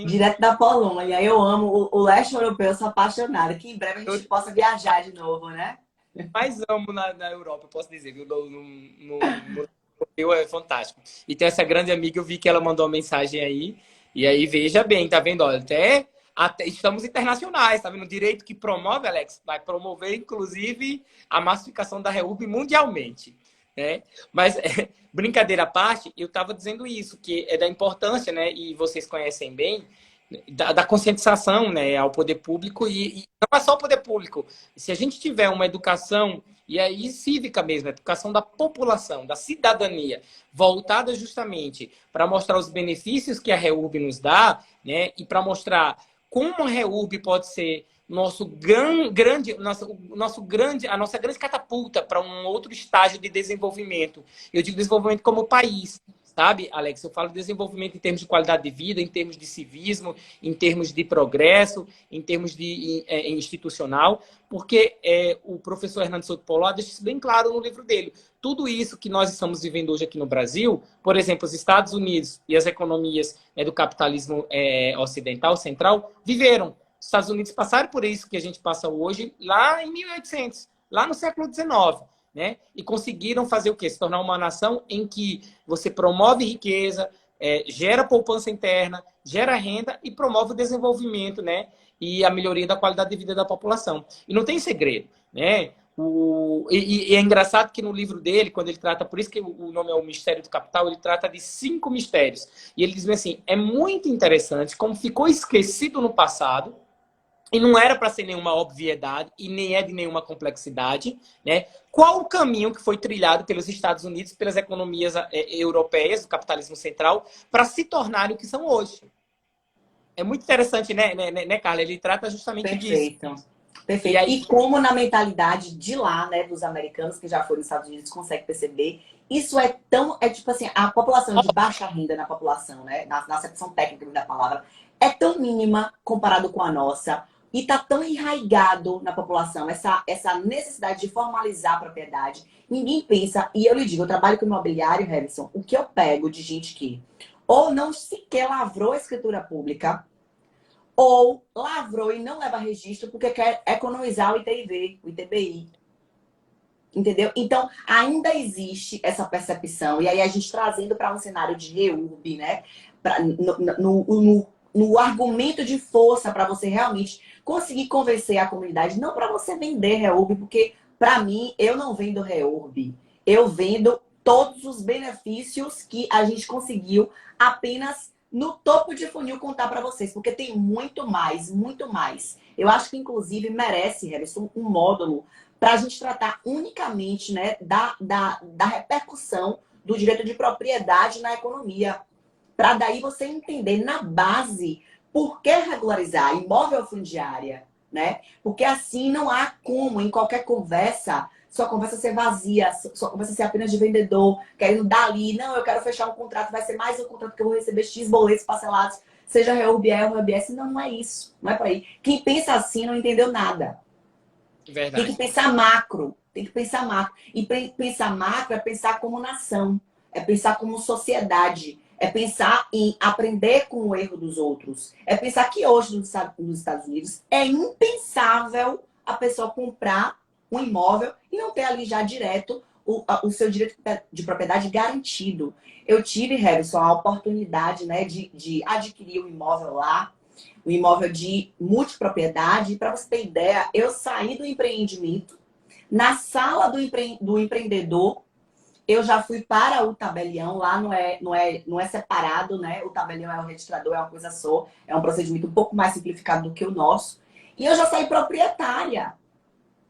direto da Polônia. Eu amo o leste europeu, eu sou apaixonada. Que em breve a gente possa viajar de novo, né? Mais amo na Europa, eu posso dizer, viu? No europeu é fantástico. E tem essa grande amiga, eu vi que ela mandou uma mensagem aí. E aí, veja bem, tá vendo? Olha, até estamos internacionais, tá vendo? O direito que promove, Alex, vai promover, inclusive, a massificação da Reurb mundialmente, né? Mas, brincadeira à parte, eu estava dizendo isso, que é da importância, né? E vocês conhecem bem, da conscientização, né, ao poder público e não é só o poder público. Se a gente tiver uma educação, e aí cívica mesmo, a educação da população, da cidadania, voltada justamente para mostrar os benefícios que a Reurb nos dá, né, e para mostrar como a Reurb pode ser a nossa grande catapulta para um outro estágio de desenvolvimento. Eu digo desenvolvimento como país. Sabe, Alex? Eu falo de desenvolvimento em termos de qualidade de vida, em termos de civismo, em termos de progresso, em termos de institucional, porque o professor Hernando Souto Poló deixa isso bem claro no livro dele. Tudo isso que nós estamos vivendo hoje aqui no Brasil, por exemplo, os Estados Unidos e as economias do capitalismo ocidental, central, viveram. Os Estados Unidos passaram por isso que a gente passa hoje lá em 1800, lá no século XIX. Né? E conseguiram fazer o quê? Se tornar uma nação em que você promove riqueza, gera poupança interna, gera renda e promove o desenvolvimento, né? E a melhoria da qualidade de vida da população. E não tem segredo, né? E é engraçado que no livro dele, quando ele trata, por isso que o nome é o Mistério do Capital, ele trata de 5 mistérios. E ele diz assim, é muito interessante como ficou esquecido no passado, e não era para ser nenhuma obviedade e nem é de nenhuma complexidade, né? Qual o caminho que foi trilhado pelos Estados Unidos, pelas economias europeias, do capitalismo central, para se tornarem o que são hoje? É muito interessante, né, Carla? Ele trata justamente disso. Perfeito. E como na mentalidade de lá, né, dos americanos que já foram nos Estados Unidos, consegue perceber, isso é tão, tipo assim, a população de baixa renda na população, né, na acepção técnica da palavra, é tão mínima comparado com a nossa. E está tão enraizado na população essa necessidade de formalizar a propriedade. Ninguém pensa, e eu lhe digo, eu trabalho com imobiliário, Harrison, o que eu pego de gente que ou não sequer lavrou a escritura pública, ou lavrou e não leva registro porque quer economizar o ITIV, o ITBI. Entendeu? Então, ainda existe essa percepção. E aí, a gente trazendo para um cenário de REURB, né? No argumento de força para você realmente conseguir convencer a comunidade, não para você vender REURB, porque, para mim, eu não vendo REURB. Eu vendo todos os benefícios que a gente conseguiu apenas no topo de funil contar para vocês, porque tem muito mais, muito mais. Eu acho que, inclusive, merece, Harrison, um módulo para a gente tratar unicamente, né, da repercussão do direito de propriedade na economia. Para daí você entender na base por que regularizar imóvel fundiária, né? Porque assim não há como, em qualquer conversa, sua conversa ser vazia, sua conversa ser apenas de vendedor, querendo dar ali, não, eu quero fechar um contrato, vai ser mais um contrato que eu vou receber X boletos parcelados, seja REURB-R ou REURB-S. Não, não é isso, não é por aí. Quem pensa assim não entendeu nada. Verdade. Tem que pensar macro. Tem que pensar macro. E pensar macro é pensar como nação. É pensar como sociedade. É pensar em aprender com o erro dos outros. É pensar que hoje nos Estados Unidos é impensável a pessoa comprar um imóvel e não ter ali já direto o seu direito de propriedade garantido. Eu tive, Harrison, a oportunidade, né, de adquirir um imóvel lá, um imóvel de multipropriedade. Para você ter ideia, eu saí do empreendimento, na sala do empreendedor, eu já fui para o tabelião, lá não é separado, né? O tabelião é o registrador, é uma coisa só, é um procedimento um pouco mais simplificado do que o nosso. E eu já saí proprietária.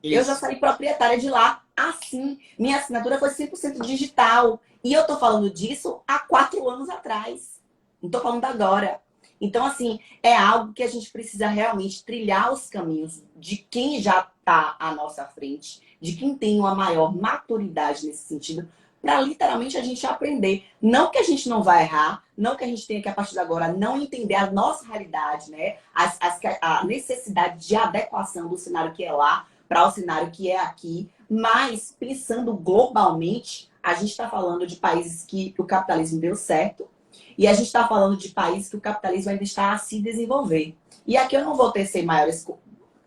Eu já Isso. saí proprietária de lá assim. Minha assinatura foi 100% digital. E eu tô falando disso há 4 anos atrás. Não tô falando agora. Então, assim, é algo que a gente precisa realmente trilhar os caminhos de quem já está à nossa frente, de quem tem uma maior maturidade nesse sentido, para literalmente a gente aprender. Não que a gente não vai errar, não que a gente tenha que, a partir de agora, não entender a nossa realidade, né? A necessidade de adequação do cenário que é lá para o cenário que é aqui, mas pensando globalmente, a gente está falando de países que o capitalismo deu certo, e a gente está falando de países que o capitalismo ainda está a se desenvolver. E aqui eu não vou tecer maiores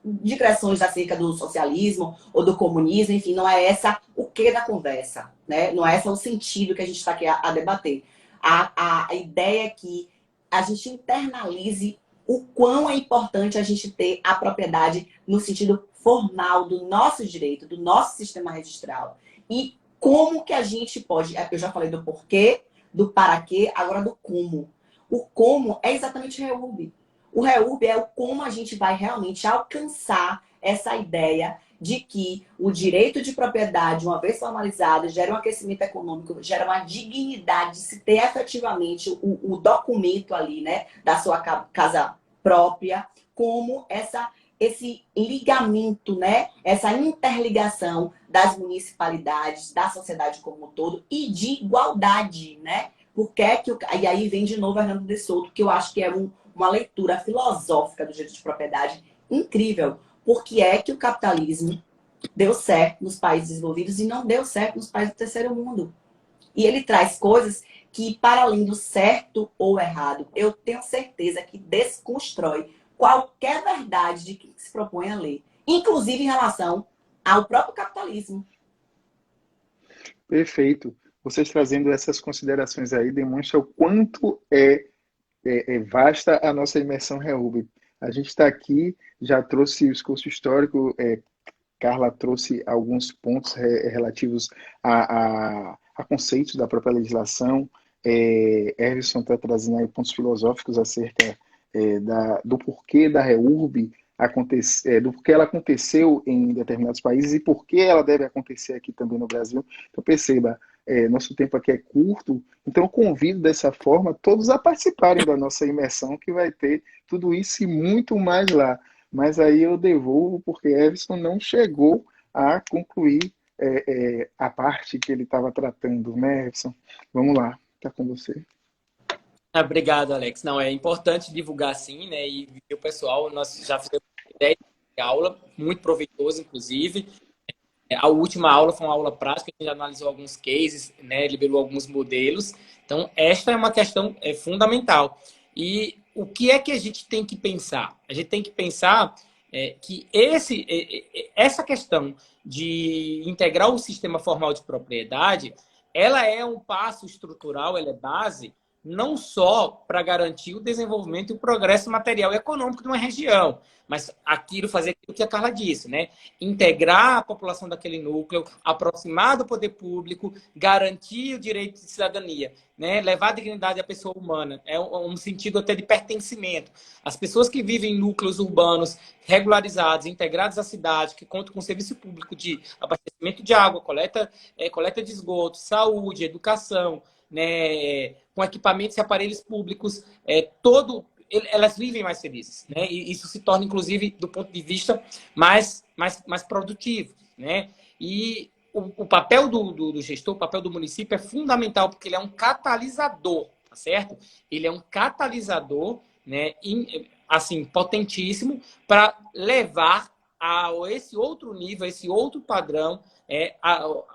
digressões acerca do socialismo ou do comunismo, enfim, não é essa o que da conversa, né? Não é esse o sentido que a gente está aqui a debater. A ideia é que a gente internalize o quão é importante a gente ter a propriedade no sentido formal do nosso direito, do nosso sistema registral. E como que a gente pode... Eu já falei do porquê, do para quê, agora do como. O como é exatamente o REURB. O REURB é o como a gente vai realmente alcançar essa ideia de que o direito de propriedade, uma vez formalizado, gera um aquecimento econômico, gera uma dignidade de se ter efetivamente o documento ali, né, da sua casa própria, como esse ligamento, né, essa interligação das municipalidades, da sociedade como um todo e de igualdade, né? Porque é que e aí vem de novo Hernando de Soto, que eu acho que é uma leitura filosófica do direito de propriedade incrível. Porque é que o capitalismo deu certo nos países desenvolvidos e não deu certo nos países do terceiro mundo. E ele traz coisas que, para além do certo ou errado, eu tenho certeza que desconstrói qualquer verdade de quem se propõe a ler, inclusive em relação ao próprio capitalismo. Perfeito. Vocês trazendo essas considerações aí demonstra o quanto é vasta a nossa imersão REURB. A gente está aqui, já trouxe o discurso histórico, Carla trouxe alguns pontos relativos a conceitos da própria legislação, Everson está trazendo aí pontos filosóficos acerca do porquê da REURB, do porquê ela aconteceu em determinados países e por que ela deve acontecer aqui também no Brasil. Então perceba, nosso tempo aqui é curto, então eu convido dessa forma todos a participarem da nossa imersão, que vai ter tudo isso e muito mais lá. Mas aí eu devolvo porque Everson não chegou a concluir a parte que ele estava tratando, né, Everson? Vamos lá, está com você. Obrigado, Alex. Não, é importante divulgar sim, né? E o pessoal, nós já fizemos 10 aula, muito proveitoso, inclusive. A última aula foi uma aula prática, a gente já analisou alguns cases, né? Liberou alguns modelos. Então, esta é uma questão fundamental. E o que é que a gente tem que pensar? A gente tem que pensar que essa questão de integrar o sistema formal de propriedade, ela é um passo estrutural, ela é base, não só para garantir o desenvolvimento e o progresso material e econômico de uma região, mas fazer aquilo que a Carla disse, né? Integrar a população daquele núcleo, aproximar do poder público, garantir o direito de cidadania, né? Levar a dignidade à pessoa humana, é um sentido até de pertencimento. As pessoas que vivem em núcleos urbanos regularizados, integrados à cidade, que contam com serviço público de abastecimento de água, coleta de esgoto, saúde, educação, né, com equipamentos e aparelhos públicos, elas vivem mais felizes, né? E isso se torna, inclusive, do ponto de vista mais produtivo, né? E o papel do gestor, o papel do município é fundamental, porque ele é um catalisador, tá certo? Ele é um catalisador, né, assim, potentíssimo para levar a esse outro nível, a esse outro padrão,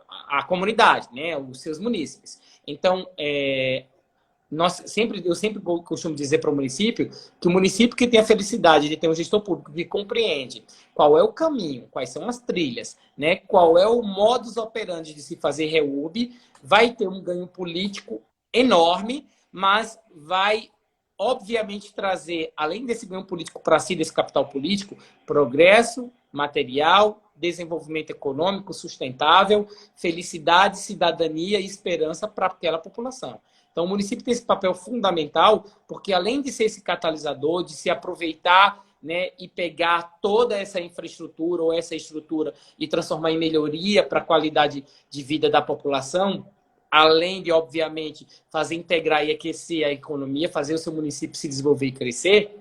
a comunidade, né, os seus munícipes. Então, eu sempre costumo dizer para o município que o município que tem a felicidade de ter um gestor público que compreende qual é o caminho, quais são as trilhas, né, qual é o modus operandi de se fazer REURB, vai ter um ganho político enorme, mas vai, obviamente, trazer, além desse ganho político para si, desse capital político, progresso material, desenvolvimento econômico sustentável, felicidade, cidadania e esperança para aquela população. Então, o município tem esse papel fundamental, porque além de ser esse catalisador, de se aproveitar, né, e pegar toda essa infraestrutura ou essa estrutura e transformar em melhoria para a qualidade de vida da população, além de, obviamente, fazer integrar e aquecer a economia, fazer o seu município se desenvolver e crescer,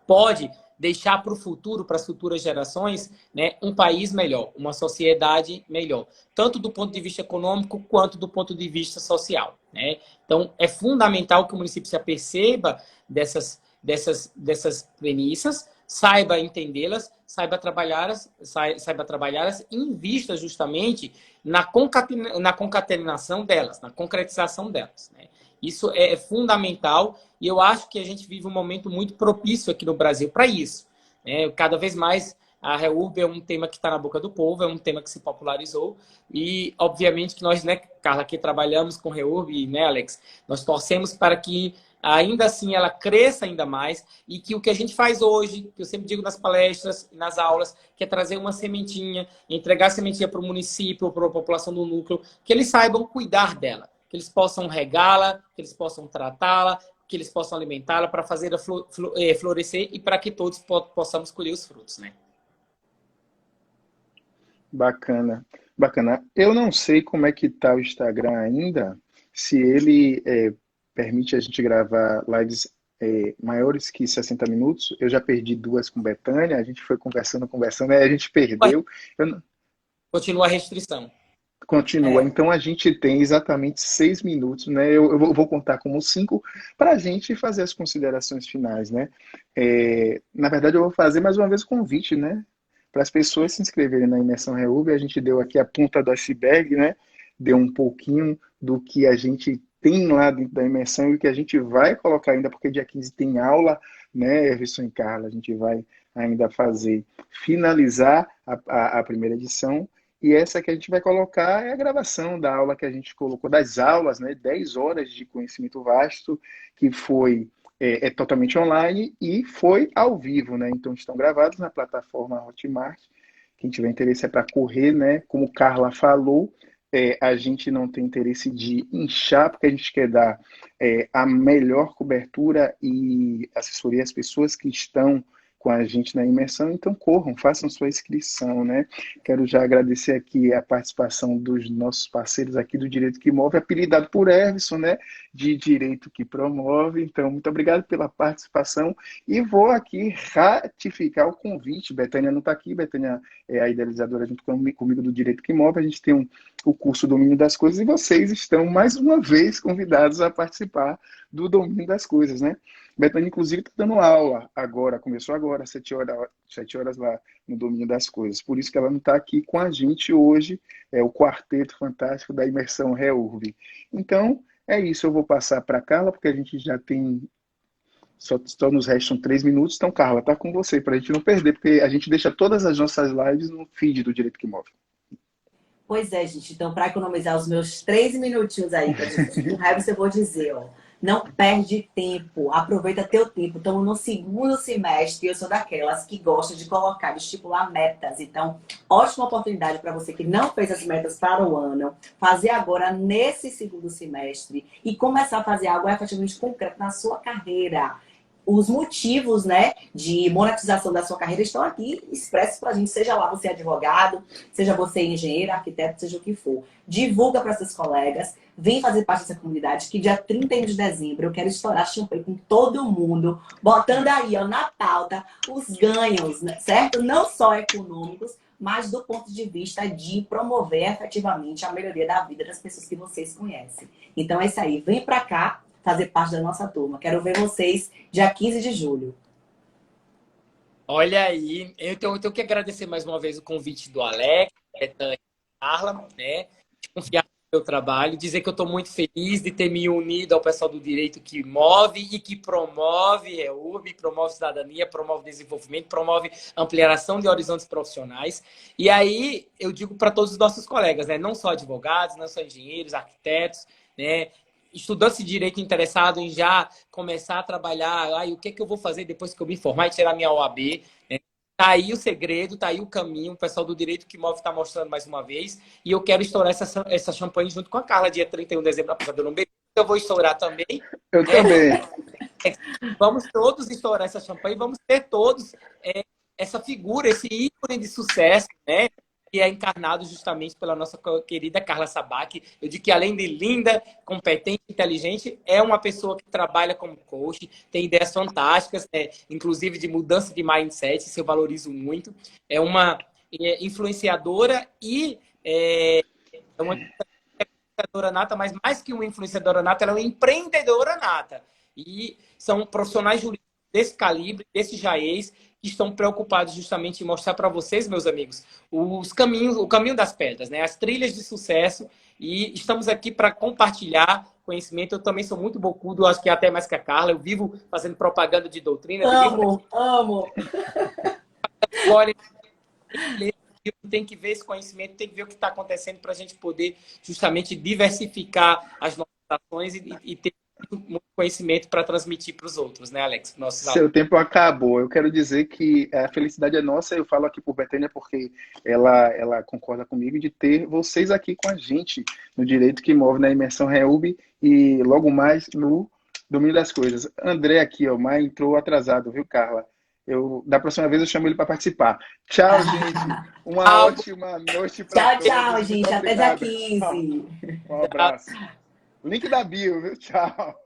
pode deixar para o futuro, para as futuras gerações, né, um país melhor, uma sociedade melhor, tanto do ponto de vista econômico quanto do ponto de vista social, né? Então, é fundamental que o município se aperceba dessas premissas, saiba entendê-las, saiba trabalhá-las e invista justamente na concatenação delas, na concretização delas, né? Isso é fundamental e eu acho que a gente vive um momento muito propício aqui no Brasil para isso, né? Cada vez mais a REURB é um tema que está na boca do povo, é um tema que se popularizou e, obviamente, que nós, né, Carla, que trabalhamos com REURB, né, Alex, nós torcemos para que ainda assim ela cresça ainda mais e que o que a gente faz hoje, que eu sempre digo nas palestras, nas aulas, que é trazer uma sementinha, entregar a sementinha para o município, para a população do núcleo, que eles saibam cuidar dela, que eles possam regá-la, que eles possam tratá-la, que eles possam alimentá-la para fazer florescer e para que todos possamos colher os frutos, né? Bacana, bacana. Eu não sei como é que tá o Instagram ainda, se ele permite a gente gravar lives maiores que 60 minutos. Eu já perdi duas com Betânia, a gente foi conversando, aí a gente perdeu. Continua a restrição. Continua. Então a gente tem exatamente 6 minutos, né? Eu vou contar como 5 para a gente fazer as considerações finais, né? Na verdade, eu vou fazer mais uma vez o convite, né? Para as pessoas se inscreverem na Imersão REURB. A gente deu aqui a ponta do iceberg, né? Deu um pouquinho do que a gente tem lá dentro da imersão e o que a gente vai colocar ainda, porque dia 15 tem aula, né, Everson e Carla? A gente vai ainda finalizar a primeira edição. E essa que a gente vai colocar é a gravação da aula que a gente colocou, das aulas, né? 10 horas de conhecimento vasto, que foi totalmente online e foi ao vivo, né? Então estão gravados na plataforma Hotmart. Quem tiver interesse é para correr, né? Como Carla falou, a gente não tem interesse de inchar, porque a gente quer dar a melhor cobertura e assessoria às pessoas que estão com a gente na imersão, então corram, façam sua inscrição, né? Quero já agradecer aqui a participação dos nossos parceiros aqui do Direito que Move, apelidado por Everson, né? De Direito que Promove. Então, muito obrigado pela participação e vou aqui ratificar o convite. Betânia não está aqui, Betânia é a idealizadora junto comigo do Direito que Move. A gente tem o curso Domínio das Coisas e vocês estão mais uma vez convidados a participar do Domínio das Coisas, né? Betânia, inclusive, está dando aula agora, começou agora, às 7 horas lá no Domínio das Coisas. Por isso que ela não está aqui com a gente hoje, é o quarteto fantástico da Imersão REURB. Então, É isso, eu vou passar para a Carla, porque a gente já tem. Só nos restam 3 minutos. Então, Carla, tá com você, para a gente não perder, porque a gente deixa todas as nossas lives no feed do Direito que Move. Pois é, gente. Então, para economizar os meus 3 minutinhos aí para discutir com o Herbs, eu vou dizer, ó. Não perde tempo, aproveita teu tempo. Estamos no segundo semestre e eu sou daquelas que gosta de colocar, de estipular metas. Então, ótima oportunidade para você que não fez as metas para o ano, fazer agora nesse segundo semestre e começar a fazer algo efetivamente concreto na sua carreira. Os motivos, né, de monetização da sua carreira estão aqui expressos para a gente, seja lá você advogado, seja você engenheiro, arquiteto, seja o que for. Divulga para seus colegas, vem fazer parte dessa comunidade, que dia 31 de dezembro eu quero estourar champanhe com todo mundo, botando aí, ó, na pauta os ganhos, né, certo? Não só econômicos, mas do ponto de vista de promover efetivamente a melhoria da vida das pessoas que vocês conhecem. Então é isso aí, vem para cá fazer parte da nossa turma. Quero ver vocês dia 15 de julho. Olha aí, eu tenho que agradecer mais uma vez o convite do Alex, da Carla, né? De confiar no meu trabalho, dizer que eu estou muito feliz de ter me unido ao pessoal do Direito que move e que promove REURB, promove cidadania, promove desenvolvimento, promove ampliação de horizontes profissionais. E aí eu digo para todos os nossos colegas, né? Não só advogados, não só engenheiros, arquitetos, né? Estudantes de direito interessados em já começar a trabalhar, o que é que eu vou fazer depois que eu me formar e tirar minha OAB, né? Tá aí o segredo, tá aí o caminho, o pessoal do Direito que Move está mostrando mais uma vez, e eu quero estourar essa champanhe junto com a Carla, dia 31 de dezembro, apesar de eu não beber, eu vou estourar também. Eu também. Vamos todos estourar essa champanhe, vamos ter todos essa figura, esse ícone de sucesso, né? Que é encarnado justamente pela nossa querida Carla Sabac. Eu digo que além de linda, competente, inteligente, é uma pessoa que trabalha como coach, tem ideias fantásticas, inclusive de mudança de mindset, isso eu valorizo muito. É uma influenciadora e é uma influenciadora nata, mas mais que uma influenciadora nata, ela é uma empreendedora nata. E são profissionais jurídicos desse calibre, desse jaez, que estão preocupados justamente em mostrar para vocês, meus amigos, os caminhos, o caminho das pedras, né? As trilhas de sucesso. E estamos aqui para compartilhar conhecimento. Eu também sou muito bocudo, acho que até mais que a Carla. Eu vivo fazendo propaganda de doutrina. Amo! Tem que ver esse conhecimento, tem que ver o que está acontecendo para a gente poder justamente diversificar as nossas ações e ter muito conhecimento para transmitir para os outros, né, Alex? Seu tempo acabou. Eu quero dizer que a felicidade é nossa. Eu falo aqui por Betânia porque ela concorda comigo de ter vocês aqui com a gente no Direito que Move, na imersão REURB e logo mais no Domínio das Coisas. André aqui, ó, mas entrou atrasado, viu, Carla? Da próxima vez eu chamo ele para participar. Tchau, gente. Uma ótima noite para todos. Tchau, gente. Até dia 15. Um abraço. Link da bio, viu? Tchau.